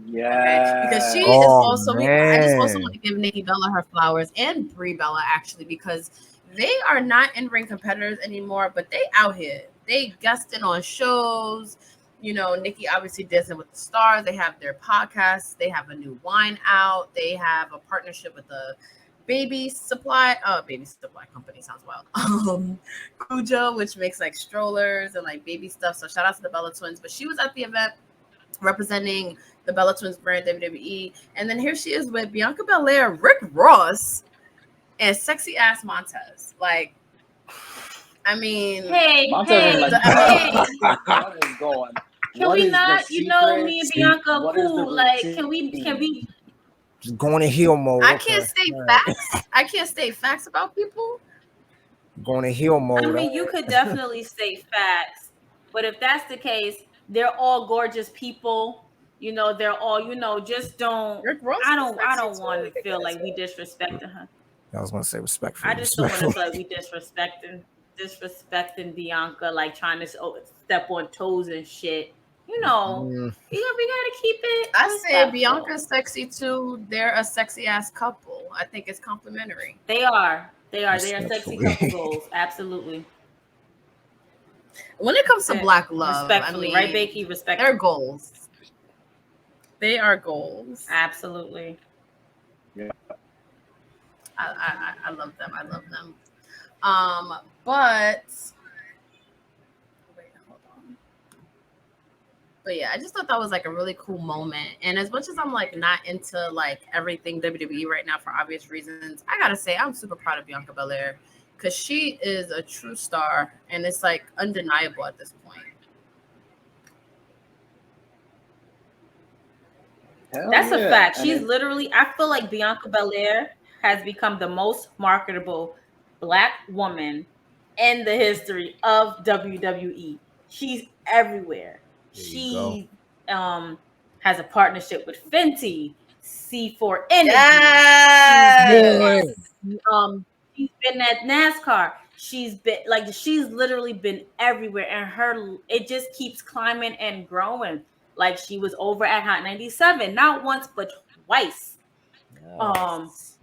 Okay, because she Yeah. is Oh also. I just also man. want to give Nikki Bella her flowers and Brie Bella actually, because they are not in ring competitors anymore, but they out here. They guesting on shows. Nikki obviously dancing with the stars. They have their podcasts. They have a new wine out. They have a partnership with the baby supply company sounds wild. Cujo, which makes like strollers and like baby stuff. So shout out to the Bella twins. But she was at the event representing the Bella Twins brand, WWE. And then here she is with Bianca Belair, Rick Ross, and sexy ass Montez. Like, I mean, Montez is like, hey. what is going? Can What we is the not? secret? Me and Bianca are What is the cool. Like, can routine? we? Just going in heel mode. I Okay. can't state All right. facts. I can't state facts about people. Going in heel mode. I mean, you could definitely state facts, but if that's the case, they're all gorgeous people. They're all. Just don't. Rick Ross I is don't. I sexy don't too. want We to could feel get like we into it. disrespecting her. I was gonna say respectfully. I just don't want to feel like Respectfully. we disrespecting Bianca, like trying to step on toes and shit. We gotta keep it. I say respectful. Bianca's sexy too. They're a sexy ass couple. I think it's complimentary. They are. They are sexy Respectfully. couple goals. Absolutely. When it comes to black love, I Respectfully, mean, right, Becky? they're Respectfully. goals. They are goals. Absolutely. Yeah. I love them. I love them. But wait, hold on. But yeah, I just thought that was like a really cool moment. And as much as I'm like not into like everything WWE right now for obvious reasons, I gotta say I'm super proud of Bianca Belair because she is a true star and it's like undeniable at this point. Hell That's a yeah. fact. And She's it, literally, I feel like Bianca Belair has become the most marketable Black woman in the history of WWE. She's everywhere. There you go. She has a partnership with Fenty, C4 Energy. Yes. She's been at NASCAR. She's literally been everywhere, and it just keeps climbing and growing. Like she was over at Hot 97, not once but twice.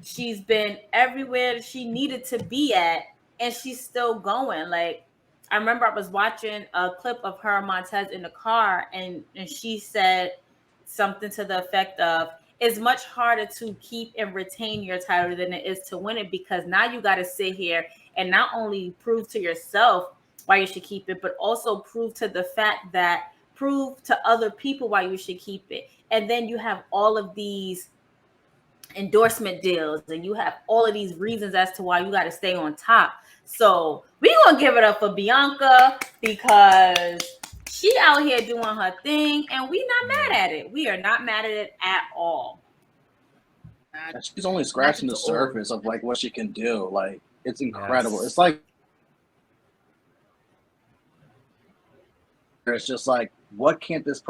She's been everywhere she needed to be at, and she's still going. Like I remember I was watching a clip of her and Montez in the car, and she said something to the effect of, it's much harder to keep and retain your title than it is to win it, because now you got to sit here and not only prove to yourself why you should keep it, but also prove to other people why you should keep it. And then you have all of these endorsement deals and you have all of these reasons as to why you got to stay on top. So we gonna give it up for Bianca because she out here doing her thing, and we not mad at it. We are not mad at it at all. and she's only scratching the surface of like what she can do. Like it's incredible. Yes. It's like it's just like what can't this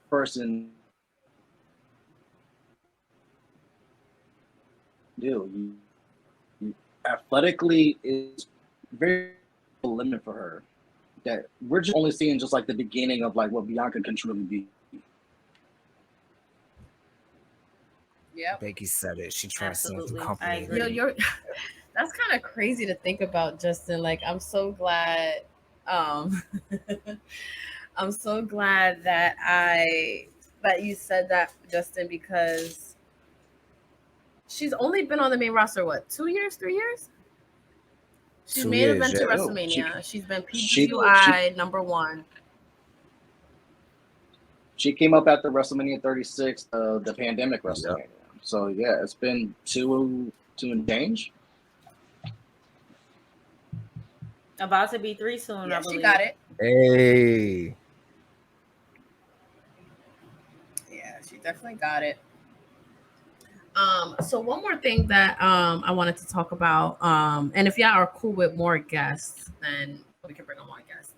person do? Athletically is very limit for her. That we're just only seeing just like the beginning of like what Bianca can truly be. Yep. Becky said it. She transcends the Absolutely. I company. agree. You're that's kind of crazy to think about, Justin. Like I'm so glad I'm so glad that you said that, Justin, because she's only been on the main roster what, 2 years, 3 years? She's 2 main years, event to yeah. WrestleMania. She's been she- PWI number one. She came up after WrestleMania 36, the pandemic WrestleMania. So yeah, it's been two and change. About to be 3 soon, Yeah, I believe. she got it. Hey. Yeah, she definitely got it. So one more thing that I wanted to talk about, and if y'all are cool with more guests, then we can bring on more guests.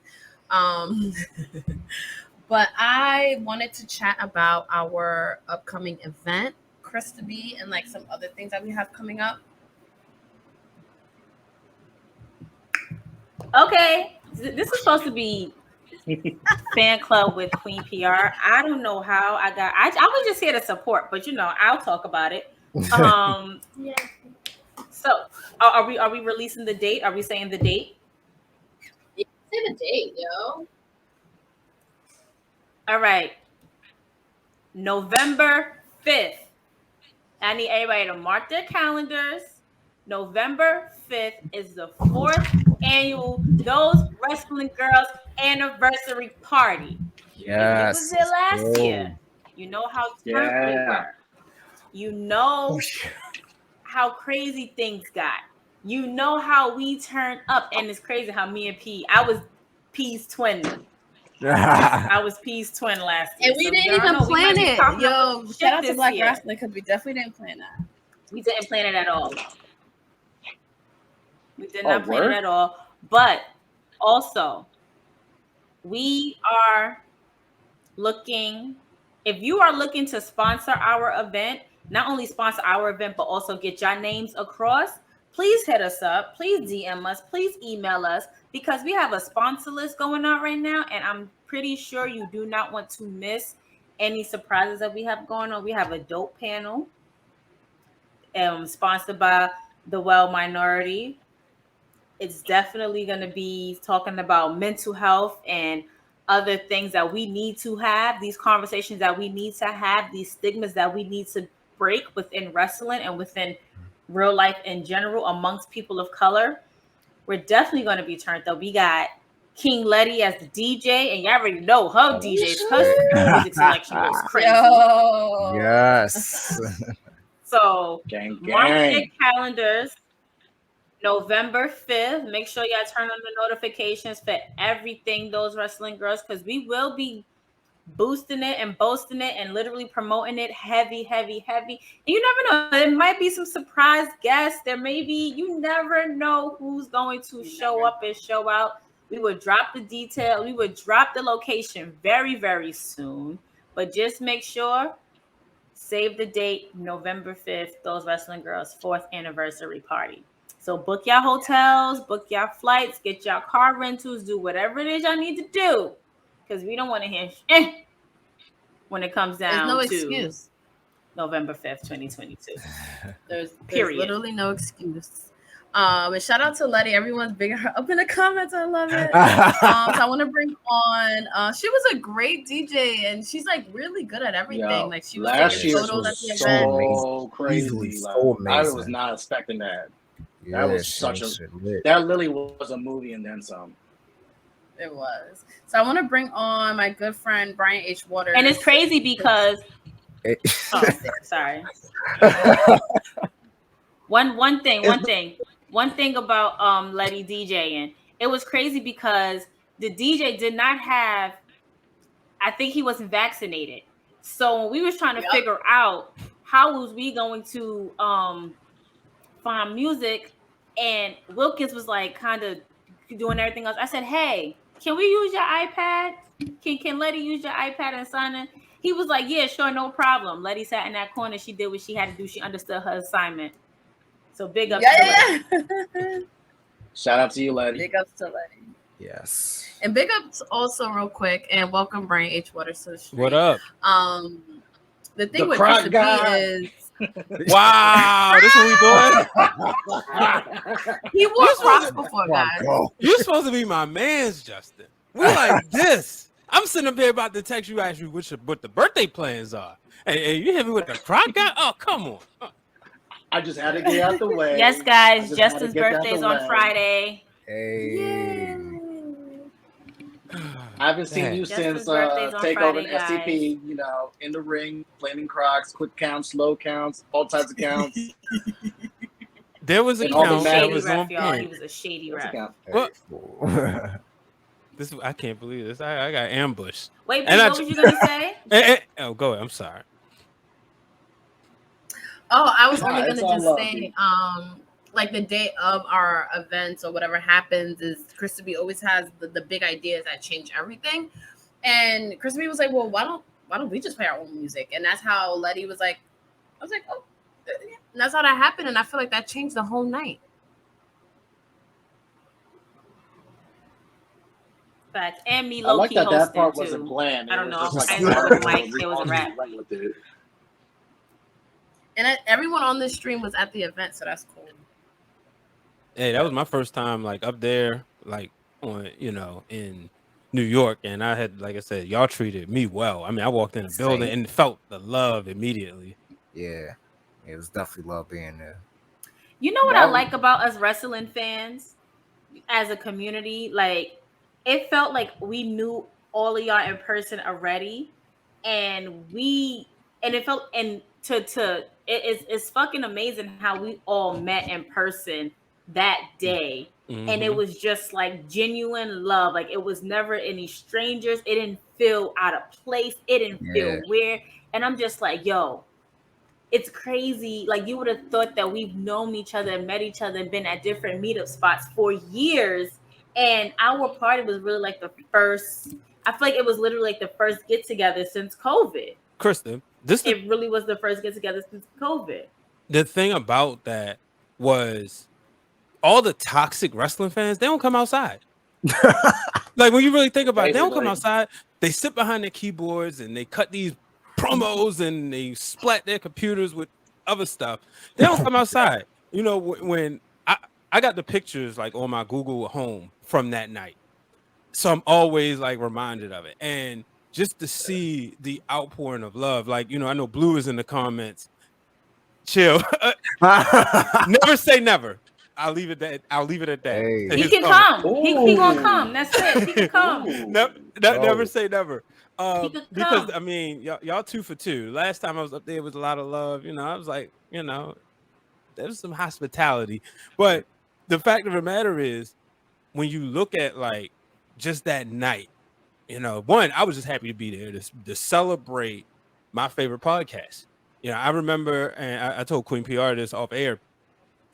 But I wanted to chat about our upcoming event, Krista B, and like some other things that we have coming up. Okay, this is supposed to be fan club with Queen PR. I don't know how I was just here to support, but I'll talk about it. Yeah. So are we releasing the date? Are we saying the date? Say the date, yo. All right. November 5th. I need everybody to mark their calendars. November 5th is the 4th annual Those Wrestling Girls anniversary party. If you was there last year, you know how turned we were. You know how crazy things got. You know how we turned up, and it's crazy how me and I was P's twin. I was P's twin last year, and we didn't even plan it. Yo, shout out to Black Wrestling because we definitely didn't plan that. We didn't plan it at all. We did not plan it at all. But also, we are looking. If you are looking to sponsor our event, not only sponsor our event, but also get your names across, please hit us up. Please DM us. Please email us, because we have a sponsor list going on right now, and I'm pretty sure you do not want to miss any surprises that we have going on. We have a dope panel sponsored by the Well Minority. It's definitely going to be talking about mental health and other things that we need to have, these conversations that we need to have, these stigmas that we need to break within wrestling and within real life in general amongst people of color. We're definitely going to be turned up. We got King Letty as the DJ, and y'all already know her DJs. Her music selection goes crazy. Yo. Yes. So Gang, mark your gang. calendars. November 5th. Make sure y'all turn on the notifications for everything those wrestling girls, because we will be boosting it and boasting it and literally promoting it heavy. And you never know. There might be some surprise guests. There may be, you never know who's going to show up and show out. We would drop the detail. We would drop the location very, very soon. But just make sure, save the date, November 5th, those wrestling girls' 4th anniversary party. So book y'all hotels, book y'all flights, get y'all car rentals, do whatever it is y'all need to do. Because we don't want to hear when it comes down There's no to excuse. November 5th, 2022. There's Period. literally no excuse. And shout out to Letty. Everyone's bigging her up in the comments. I love it. So I want to bring on. She was a great DJ, and she's like really good at everything. Yo, Like she was last taking year photos at was the event. so crazy. Easily Like, so I amazing. was not expecting that. Yeah, That was such a that literally was a movie and then some. It was. So I want to bring on my good friend Brian H. Waters. And it's crazy because oh, sorry. One thing about Letty DJing. It was crazy because the DJ did not have, I think he wasn't vaccinated. So when we was trying to figure out how was we going to find music, and Wilkins was like kind of doing everything else. I said, hey, can we use your iPad? Can Letty use your iPad and sign in? He was like, yeah, sure, no problem. Letty sat in that corner. She did what she had to do. She understood her assignment. So big ups to Letty. Shout out to you, Letty. Big ups to Letty. Yes. And big ups also real quick, and welcome Brian H. Waters to the stream. What up? The thing The with croc Krista guy. B is Wow, this what we doing? he wore Crocs before, guys. You're supposed to be my man's, Justin. We like this. I'm sitting up here about to text you, ask you what the birthday plans are, and you hit me with the croc guy. Oh, come on. I just had to get out the way. Yes, guys, Justin's birthday's on Friday. Hey. I haven't seen you Justin's since birthday's on Takeover Friday, and SCP, you know, in the ring, flaming Crocs, quick counts, slow counts, all types of counts. There was a And all the count that Shady was on ref, y'all. He point. was a shady That's a ref. count. What? This I can't believe this. I got ambushed. Wait, And what was you gonna say? Oh, go ahead. I'm sorry. Oh, I was Nah, only it's gonna all just love, say, dude. like the day of our events or whatever happens is Krista B always has the big ideas that change everything. And Krista B was like, well, why don't we just play our own music? And that's how Letty was like, I was like, oh, yeah. And that's how that happened. And I feel like that changed the whole night. Fact. And me I like low-key that hosting part too. wasn't planned. I don't It know. was just I like, know with Mike, we there was a all rap. just went with it. And everyone on this stream was at the event, so that's cool. Hey, that was my first time like up there, like on in New York, and I had, like I said, y'all treated me well. I mean, I walked in the building and felt the love immediately. Yeah. It was definitely love being there. You know what I like about us wrestling fans as a community? Like, it felt like we knew all of y'all in person already, and it felt it's fucking amazing how we all met in person that day. Mm-hmm. And it was just like genuine love. Like, it was never any strangers. It didn't feel out of place. It didn't feel weird. And I'm just like, yo, it's crazy. Like, you would have thought that we've known each other and met each other and been at different meetup spots for years. And our party was really like the first, I feel like it was literally like the first get together since COVID. Kristen, It really was the first get together since COVID. The thing about that was all the toxic wrestling fans, they don't come outside. Like, when you really think about it, they don't come outside. They sit behind their keyboards and they cut these promos and they splat their computers with other stuff. They don't come outside. You know, when I got the pictures like on my Google Home from that night, so I'm always like reminded of it. And just to see the outpouring of love, like, I know Blue is in the comments. Chill. Never say never. I'll leave it at that. Hey. To He his can comment. come. He gonna come. That's it. He can come. Never say never. He could Because come. I mean, y'all 2 for 2. Last time I was up there, it was a lot of love. I was like, there was some hospitality. But the fact of the matter is, when you look at like just that night, one, I was just happy to be there to celebrate my favorite podcast. I remember, and I told Queen PR this off air.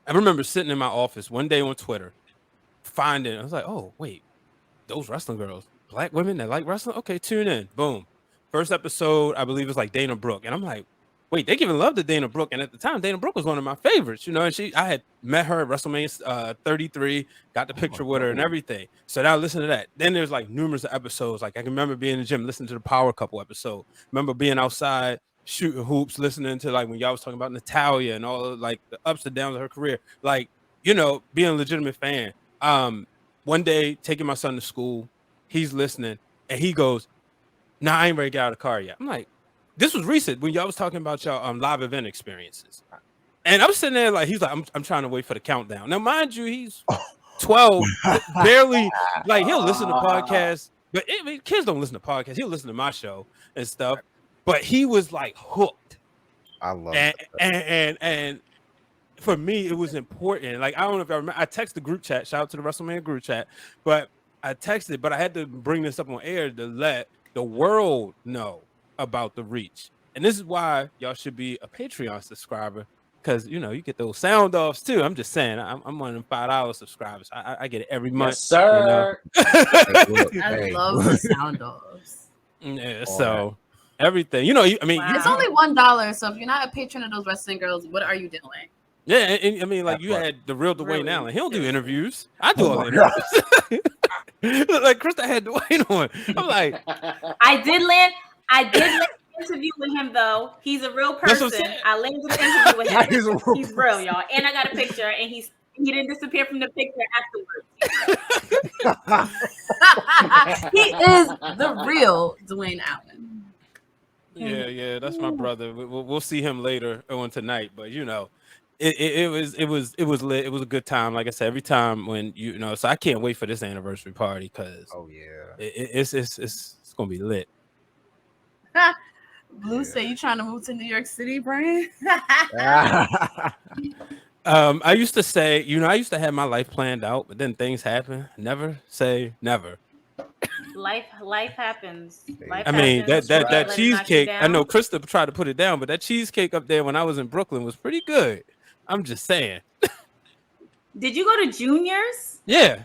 I remember sitting in my office one day on Twitter, I was like, oh, wait, those wrestling girls, black women that like wrestling? Okay, tune in. Boom. First episode, I believe it was like Dana Brooke. And I'm like, wait, they giving love to Dana Brooke. And at the time, Dana Brooke was one of my favorites, and I had met her at WrestleMania 33, got the picture with her and everything. So now listen to that. Then there's like numerous episodes. Like I can remember being in the gym, listening to the Power Couple episode. Remember being outside, shooting hoops, listening to like when y'all was talking about Natalia and all of, like the ups and downs of her career. Like, being a legitimate fan. One day taking my son to school, he's listening and he goes, nah, I ain't ready to get out of the car yet. I'm like, this was recent when y'all was talking about y'all live event experiences. And I'm sitting there like, he's like, I'm trying to wait for the countdown. Now, mind you, he's 12, barely, like he'll listen to podcasts, but kids don't listen to podcasts. He'll listen to my show and stuff, but he was like hooked. I love and, that. and for me, it was important. Like, I don't know if I remember, I texted the group chat, shout out to the WrestleMania group chat, but I texted, but I had to bring this up on air to let the world know about the reach. And this is why y'all should be a Patreon subscriber, because you get those sound offs too. I'm just saying, I'm one of them $5 subscribers. I get it every month. Yes, sir. I love the sound offs. Yeah, so everything, I mean, It's only $1. So if you're not a patron of those wrestling girls, what are you doing? yeah, and I mean, like you had the real Dwayne Really? Allen. He'll do interviews. I do all the interviews. Like Krista had Dwayne on. I'm like, I did land an interview with him though. He's a real That's what person. I'm saying. I landed an interview with him. He's a real He's real, y'all. And I got a picture, and he didn't disappear from the picture afterwards. He is the real Dwayne Allen. yeah, that's my brother. We'll see him later on tonight, but it was lit. It was a good time. Like I said, every time when so I can't wait for this anniversary party because it's gonna be lit. Blue say you trying to move to New York City, Brian? I used to say, I used to have my life planned out, but then things happen. Never say never. Life happens. I mean, that cheesecake. I know Krista tried to put it down, but that cheesecake up there when I was in Brooklyn was pretty good. I'm just saying. Did you go to Junior's? Yeah.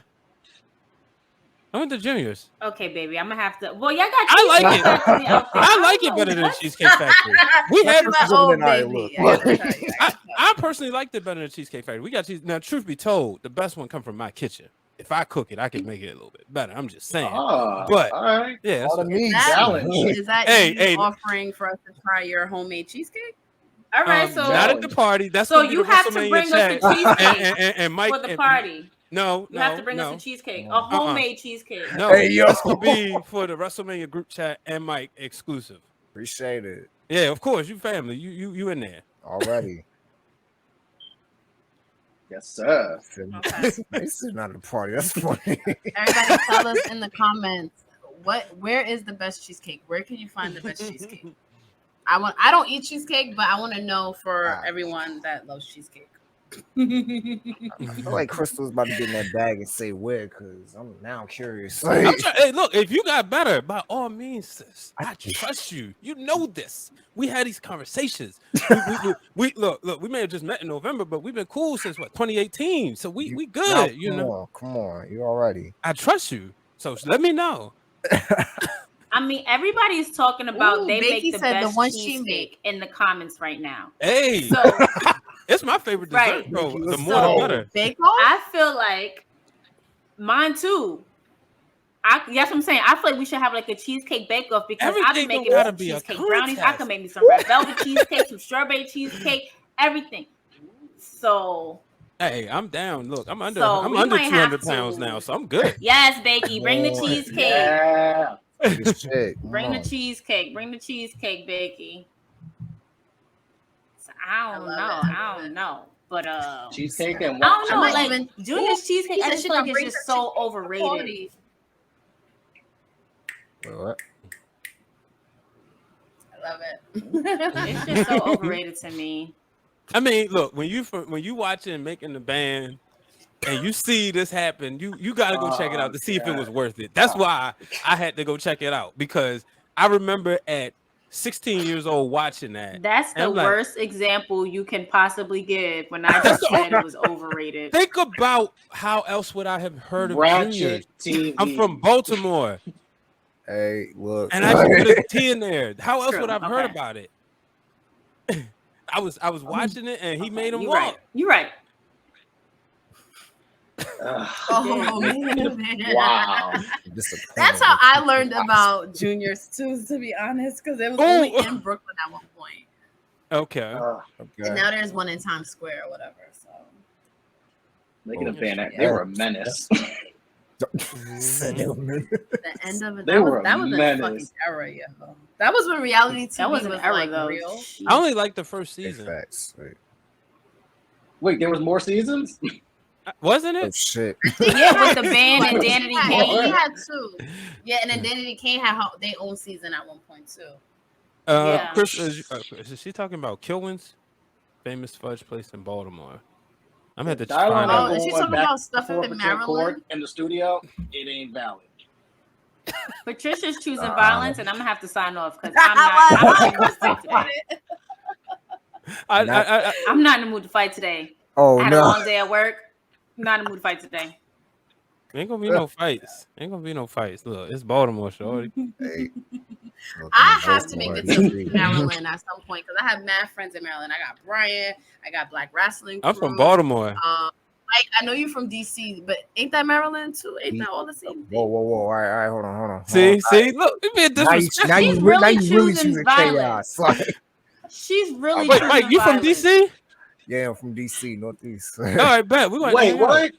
I went to Junior's. Okay, baby, I'm gonna have to. Well, y'all got. I like it. Factory out there. I like it better than Cheesecake Factory. We had. Baby. I personally liked it better than Cheesecake Factory. We got cheese. Now, truth be told, the best one come from my kitchen. If I cook it, I can make it a little bit better. I'm just saying. But all right. yeah, Is that hey, offering for us to try your homemade cheesecake? All right, so not at the party. That's so you have to bring us the cheesecake and Mike for the party. No, you have to bring us a cheesecake, a homemade cheesecake. No, this will be for the WrestleMania group chat and Mike exclusive. Appreciate it. Yeah, of course, you family, you in there already. Yes, sir. Okay. This is not a party. That's funny. Everybody, tell us in the comments where is the best cheesecake? Where can you find the best cheesecake? I don't eat cheesecake, but I want to know for everyone that loves cheesecake. I feel like Crystal's about to get in that bag and say where, because I'm now curious. Hey, look, if you got better, by all means, sis, I trust you. You know this. We had these conversations. we look, we may have just met in November, but we've been cool since 2018. So we good. Come on, you already. I trust you. So let me know. I mean, everybody's talking about they Becky make the said best the one cheesecake in the comments right now. Hey, so it's my favorite dessert, right. bro. The more the better. I feel like mine too. That's what I'm saying. I feel like we should have like a cheesecake bake-off because I've been making some cheesecake brownies. I can make me some red velvet cheesecake, some strawberry cheesecake, everything. So hey, I'm down. Look, I'm under 200 pounds now, so I'm good. Yes, Becky, bring the cheesecake. Yeah. Bring the cheesecake. Bring the cheesecake, Becky. So I don't know. But cheesecake and I don't know, might like even- Junior's cheesecake. I said just she feel like gonna it's bring just her so cheesecake overrated. quality. What? I love it. It's just so overrated to me. I mean, look, when you watching Making the Band and you see this happen, you got to go check it out to see if it was worth it. That's why I had to go check it out, because I remember at 16 years old watching that. That's the I'm like, worst example you can possibly give when I just said it was overrated. think about how else would I have heard of Junior? Ratchet TV. I'm from Baltimore, Hey, look. and I should put a T in there. How else True, would I have heard okay. about it? I was watching it, and he made him You're walk. right. You're right. Oh man. Wow. That's how I learned about juniors too, to be honest, because it was only in Brooklyn at one point. Okay. And now there's one in Times Square or whatever. So Making a band, Yeah. they were a menace. the end of it, They that were was a menace. fucking era, yo. That was when reality TV That was an was era like though. real. I only liked the first season. Facts. Wait. Wait, there was more seasons? Wasn't Oh it? shit. Yeah, with the band and Danity He Kane. had two. Yeah, and then Danity Kane had their own season at one point too. Yeah. Chris, is she talking about Kilwins? Famous fudge place in Baltimore. I'm at the Dialogue find Oh, out. is she going talking back about stuff and forth in between Maryland? court and the studio, it ain't valid. Patricia's choosing violence, and I'm gonna have to sign off because I'm not in the mood to fight today. I'm not in the mood to fight today. Oh I had a no. long day at work. I'm not in the mood to fight today. Ain't gonna be no fights. Ain't gonna be no fights. Look, it's Baltimore, shorty. Hey. I have to make it to Maryland at some point because I have mad friends in Maryland. I got Brian. I got Black Wrestling Crew. I'm from Baltimore. Like I know you from DC, but ain't that Maryland too? Ain't that all the same thing? Whoa. All right, hold on. See, look, you being Now you disrespectful. She's really choosing choosing violence. chaos. Like, She's really Wait, choosing Mike, you from violence. DC? yeah, I'm from DC, Northeast. All right, bet. We want Wait, what?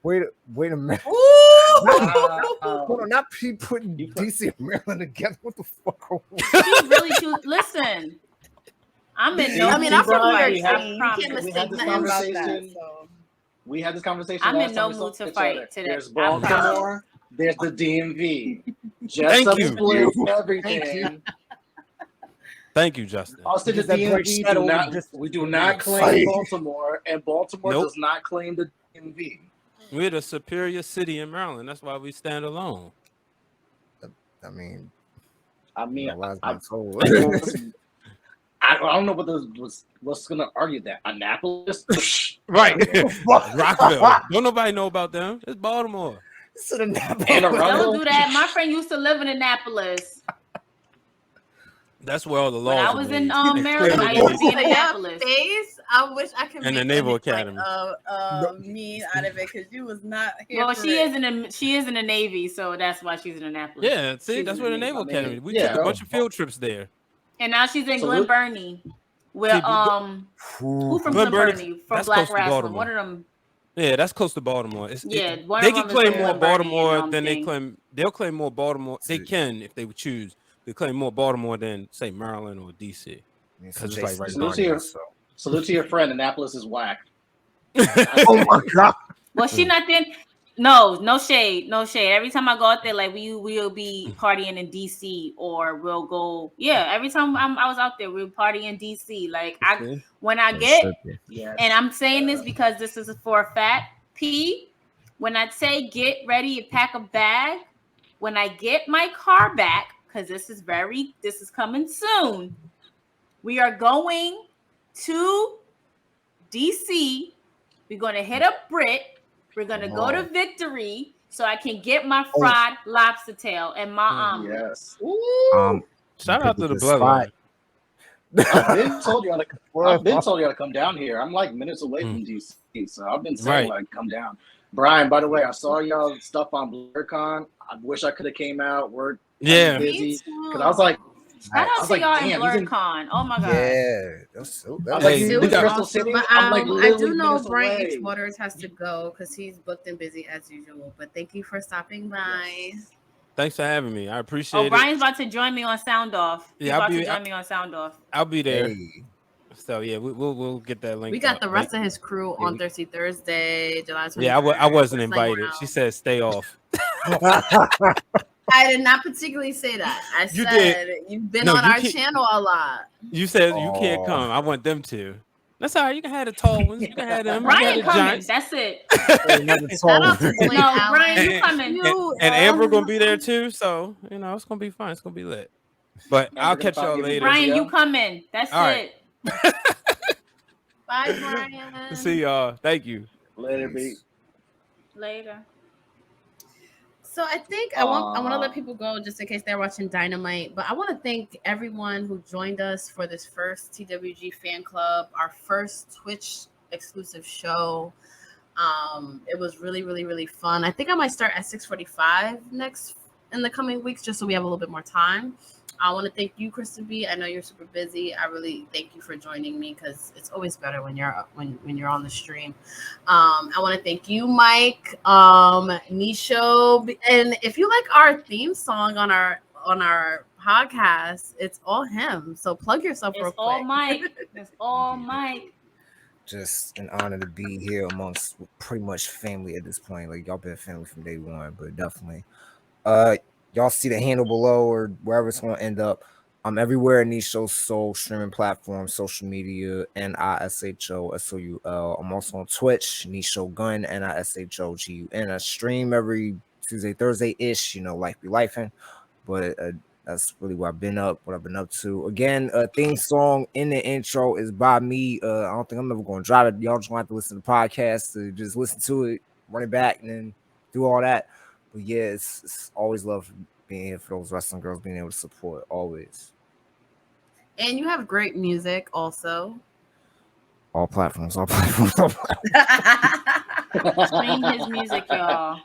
Wait a minute. Ooh! Hold on, not people putting DC and Maryland together. What the fuck? She's really choosing. Listen, I'm in no. I mean, I'm from New York We had- City. You promise. can't we mistake had this nothing about that. conversation. So. We had this conversation. I'm last in no time we mood saw to each fight other. today. There's I promise. Baltimore. There's the DMV. Thank Just you. split everything. Thank you, Justin. Us in the Just that bright DMV shadow do not. just- We do not claim Fight. Baltimore, and Baltimore Nope. does not claim the DMV. We're the superior city in Maryland. That's why we stand alone. I mean, I mean, no lies I- being told. I don't know what's gonna argue that Annapolis. Right. Rockville. Don't nobody know about them. It's Baltimore. Anne Don't Arundel. do that. My friend used to live in Annapolis. That's where all the When laws I are was made. in And Maryland, I clearly used to be in So yeah, Annapolis. face. I wish I could And the make Naval like, Academy. me out of it because you was not here. Well, for she it. is in the Navy, so that's why she's in Annapolis. Yeah, see, She's that's in where the the Naval Navy. Academy. We Yeah. took a bunch of field trips there. And now she's in So Glen look- Burnie. With who from Glen Glen Burnie, Burnie? From that's Black close to Wrestling. Baltimore. One of them. Yeah, that's close to Baltimore. Yeah, one they of can them is claim in more Glen Burnie Baltimore and, than they thing. claim. They'll claim more Baltimore. They can if they would choose. They claim more Baltimore than say Maryland or DC. Because it's like right Salute down to here. your, salute to your friend. Annapolis is whack. Oh my god. Well, she not there. No shade. Every time I go out there, like we'll be partying in DC, or we'll go. Yeah, every time I was out there, we'll party in DC. Like when I get, Yes. and I'm saying this because this is for a fact. P, when I say get ready and pack a bag, when I get my car back, because this is coming soon. We are going to DC. We're going to hit up Brit. We're going to go to Victory so I can get my fried lobster tail and my omelet. Yes. Shout out to the spot. bloodline. I've been told you how to come down here. I'm like minutes away from DC, so I've been saying like come down. Brian, by the way, I saw y'all stuff on BlurCon. I wish I could have came out. We're busy because I was like, Shout out to y'all in BlurCon. Oh my god. Yeah, that's Crystal City. But I'm like I do literally know minutes Brian away. H. Waters has to go because he's booked and busy as usual. But thank you for stopping by. Thanks for having me. I appreciate it. Brian's about to join me on Sound Off. He's Yeah, about to join me on Sound Off. I'll be there. Hey. So yeah, we'll get that link. We got the up. rest of his crew Yeah, on Thirsty Thursday, July 23rd. Yeah, I wasn't Wrestling invited. Round. She said stay off. I did not particularly say that. I You said did. you've been No, on you our can't. channel a lot. You said you can't Oh, come. I want them to. That's all right. You can have the tall ones. You can have them. You can have Brian the coming. giants. That's it. another Shout out to tone. Blake No, Allen. Brian, you And, coming. and Amber gonna be there too. So it's gonna be fun. It's gonna be lit. But I'll Amber gonna catch y'all give me later. Brian, you video. coming. That's All right. it. Bye, Brian. See y'all. Thank you. Later, B. Later. So I think I want to let people go just in case they're watching Dynamite. But I want to thank everyone who joined us for this first TWG fan club, our first Twitch exclusive show. It was really, really, really fun. I think I might start at 6:45 next in the coming weeks, just so we have a little bit more time. I want to thank you, Krista B. I know you're super busy. I really thank you for joining me because it's always better when you're on the stream. I want to thank you, Mike, Nisho, and if you like our theme song on our podcast, it's all him. So plug yourself real It's all quick. Mike. It's all Mike. Just an honor to be here amongst pretty much family at this point. Like y'all been family from day one, but definitely. Y'all see the handle below or wherever it's gonna end up. I'm everywhere in Nisho Soul streaming platforms, social media, NISHOSOUL. I'm also on Twitch, Nisho Gun, NISHOGUN. I stream every Tuesday, Thursday-ish, life be lifing. But that's really what I've been up to. Again, theme song in the intro is by me. I don't think I'm ever gonna drop it. Y'all just gonna have to listen to the podcast to just listen to it, run it back, and then do all that. But yeah, it's always love being here for those wrestling girls, being able to support always. And you have great music also. All platforms. Stream his music, y'all.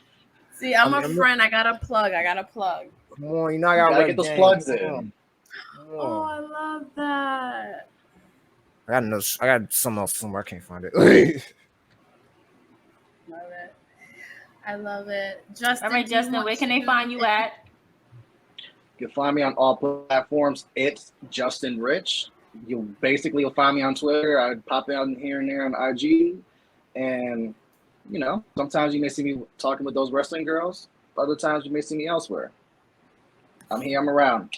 See, I'm a friend. I got a plug. Come on, I Gotta get those plugs in. Oh, I love that. I got something else somewhere. I can't find it. Love it. I love it. Justin. All right, Justin, where can they find you at? You can find me on all platforms. It's Justin Rich. You'll find me on Twitter. I pop out here and there on IG. And, sometimes you may see me talking with those wrestling girls. Other times you may see me elsewhere. I'm here. I'm around.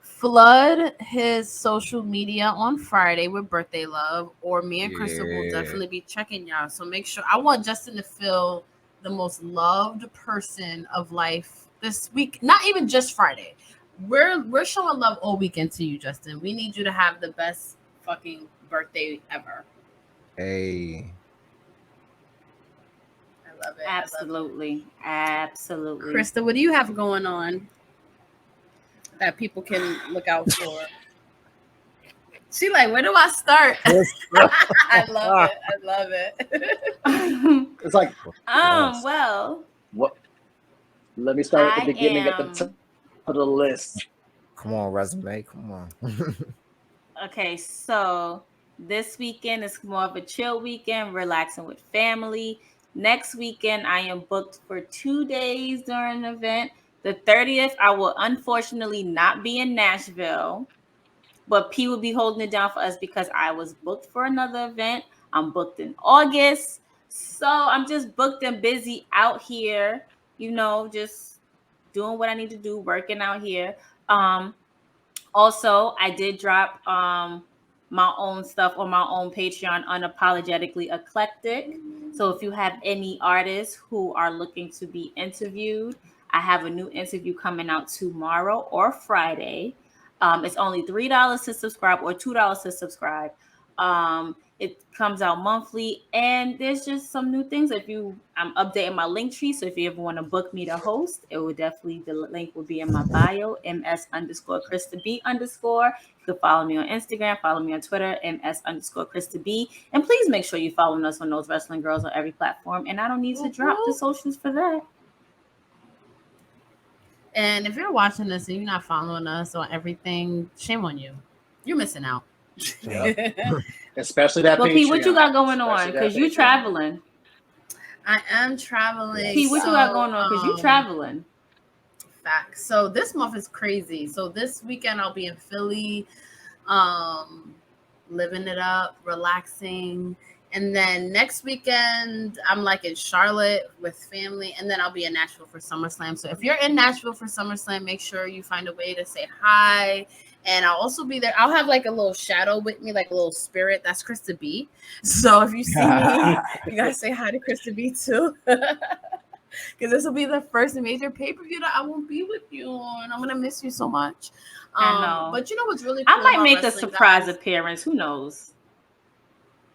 Flood his social media on Friday with Birthday Love, or me and Crystal will definitely be checking y'all. So make sure. I want Justin to feel the most loved person of life this week. Not even just Friday. We're showing love all weekend to you, Justin. We need you to have the best fucking birthday ever. Hey. I love it. Absolutely. Absolutely. Krista, what do you have going on that people can look out for? She like, where do I start? I love it. It's like, well. What? Let me start at the beginning at the top of the list. Come on, resume. Come on. Okay, so this weekend is more of a chill weekend, relaxing with family. Next weekend, I am booked for 2 days during an event. The 30th, I will unfortunately not be in Nashville, but P will be holding it down for us because I was booked for another event. I'm booked in August. So I'm just booked and busy out here, just doing what I need to do, working out here. Also, I did drop my own stuff on my own Patreon, Unapologetically Eclectic. So if you have any artists who are looking to be interviewed, I have a new interview coming out tomorrow or Friday. It's only $3 to subscribe or $2 to subscribe. It comes out monthly, and there's just some new things. I'm updating my link tree, so if you ever want to book me to host, the link will be in my bio, ms_Krista B_. You can follow me on Instagram, follow me on Twitter, ms_Krista B. And please make sure you're following us on Those Wrestling Girls on every platform. And I don't need to drop the socials for that. And if you're watching this and you're not following us on everything, shame on you. You're missing out. Yeah. Especially that. Well, Patreon. P, what you got going on? Because you traveling. I am traveling. P, what you got going on? Because you traveling. Facts. So this month is crazy. So this weekend I'll be in Philly. living it up, relaxing. And then next weekend, I'm like in Charlotte with family, and then I'll be in Nashville for SummerSlam. So if you're in Nashville for SummerSlam, make sure you find a way to say hi. And I'll also be there. I'll have like a little shadow with me, like a little spirit. That's Krista B. So if you see me, you guys say hi to Krista B too. Because this will be the first major pay-per-view that I won't be with you on. I'm gonna miss you so much. I know. But you know what's really cool I might about make a wrestling, surprise guys? appearance. Who knows?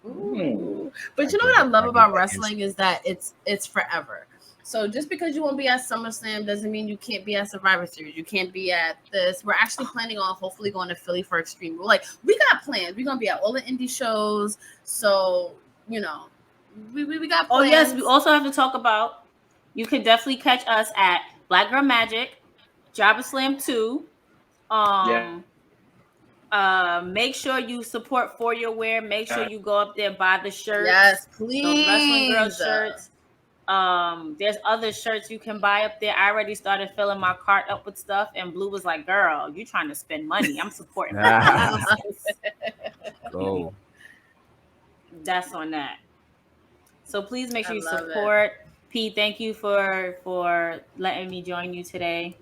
Ooh. But you know what I love about wrestling is that it's forever. So just because you won't be at SummerSlam doesn't mean you can't be at Survivor Series. You can't be at this. We're actually planning on hopefully going to Philly for Extreme Rules. Like, we got plans. We're gonna be at all the indie shows. So you know, we got plans. Oh yes, we also have to talk about. You can definitely catch us at Black Girl Magik, Jobber Slam 2. Make sure you support For Your Wear. Make sure you go up there, buy the shirts. Yes, please. Those Wrestling Girl shirts. There's other shirts you can buy up there. I already started filling my cart up with stuff, and Blue was like, "Girl, you trying to spend money? I'm supporting." Go. That's on that. So please make sure you love support. P, thank you for letting me join you today.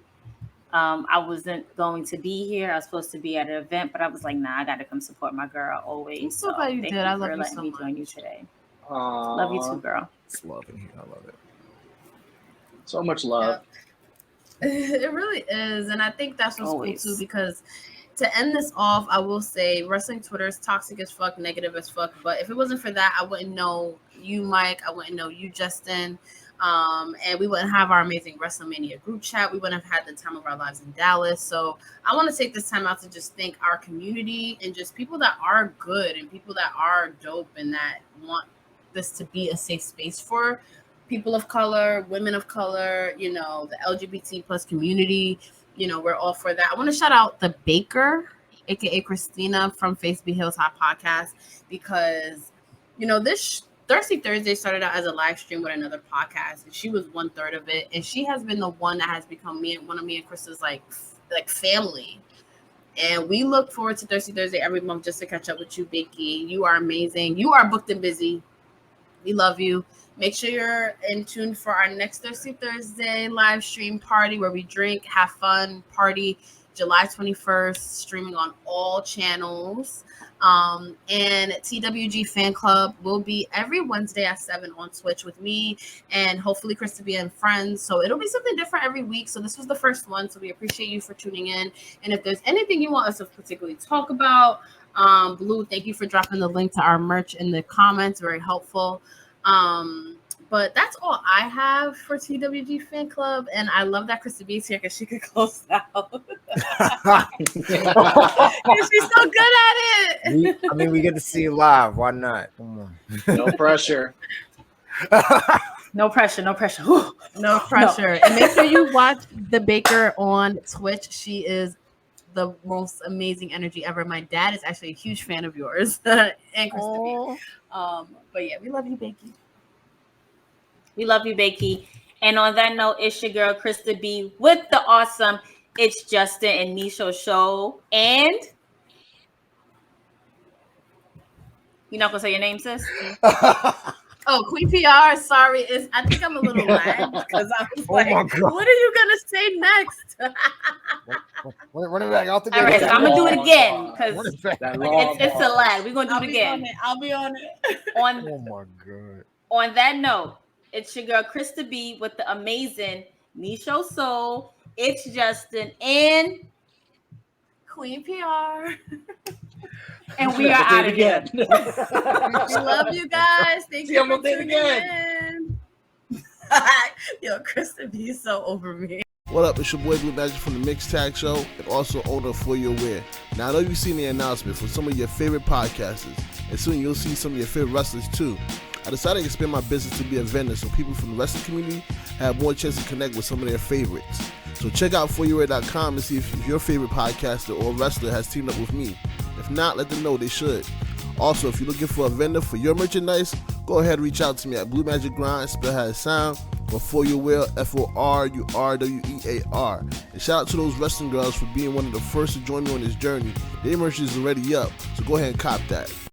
I wasn't going to be here. I was supposed to be at an event, but I was like, nah, I got to come support my girl always. I'm so glad you thank did. You I for love you letting so me much. join you today. Aww. Love you too, girl. It's love in here. I love it. So much love. Yep. It really is. And I think that's what's Always. cool too, because to end this off, I will say wrestling Twitter is toxic as fuck, negative as fuck. But if it wasn't for that, I wouldn't know you, Mike. I wouldn't know you, Justin. And we wouldn't have our amazing Wrestlemania group chat. We wouldn't have had the time of our lives in Dallas. So I want to take this time out to just thank our community and just people that are good and people that are dope and that want this to be a safe space for people of color, women of color, you know, the LGBT plus community. You know, we're all for that. I want to shout out the Baker, aka Christina from Face Be Hills Hot Podcast, because, you know, this Thirsty Thursday started out as a live stream with another podcast, and she was 1/3 of it. And she has been the one that has become one of me and Krista's like family. And we look forward to Thirsty Thursday every month just to catch up with you, Becky. You are amazing. You are booked and busy. We love you. Make sure you're in tune for our next Thirsty Thursday live stream party where we drink, have fun, party, July 21st, streaming on all channels. And TWG Fan Club will be every Wednesday at 7 on Twitch with me and hopefully Krista B and friends. So it'll be something different every week. So this was the first one. So we appreciate you for tuning in. And if there's anything you want us to particularly talk about, Blue, thank you for dropping the link to our merch in the comments. Very helpful. But that's all I have for TWG Fan Club. And I love that Krista B's here because she could close out. She's so good at it. We get to see you live. Why not? Come on. No pressure. No pressure. No pressure. No pressure. And make sure you watch the Baker on Twitch. She is the most amazing energy ever. My dad is actually a huge fan of yours and Krista B. But yeah, we love you, Becky. We love you, Becky. And on that note, it's your girl, Krista B, with the awesome It's Justin and Nisho show. And you're not going to say your name, sis? Oh, Queen PR, sorry. I think I'm a little lagged because I was like, what are you going to say next? Run it back. All right, so I'm going to do it again because it's a lag. We're going to do it again. I'll be on it. Oh, my God. On that note, it's your girl, Krista B, with the amazing Nisho Soul. It's Justin and Queen PR. And we are out of here. We love you guys. Thank you for tuning in. Yo, Krista B is so over me. What up? It's your boy Blue Magic from the Mix Tag Show and also owner of For Your Wear. Now, I know you've seen the announcement from some of your favorite podcasters, and soon you'll see some of your favorite wrestlers too. I decided to expand my business to be a vendor so people from the wrestling community have more chance to connect with some of their favorites. So check out foryourwear.com and see if your favorite podcaster or wrestler has teamed up with me. If not, let them know they should. Also, if you're looking for a vendor for your merchandise, go ahead and reach out to me at Blue Magic Grind, spell how it sound, or For Your Wear, FORURWEAR. And shout out to those wrestling girls for being one of the first to join me on this journey. Their merch is already up, so go ahead and cop that.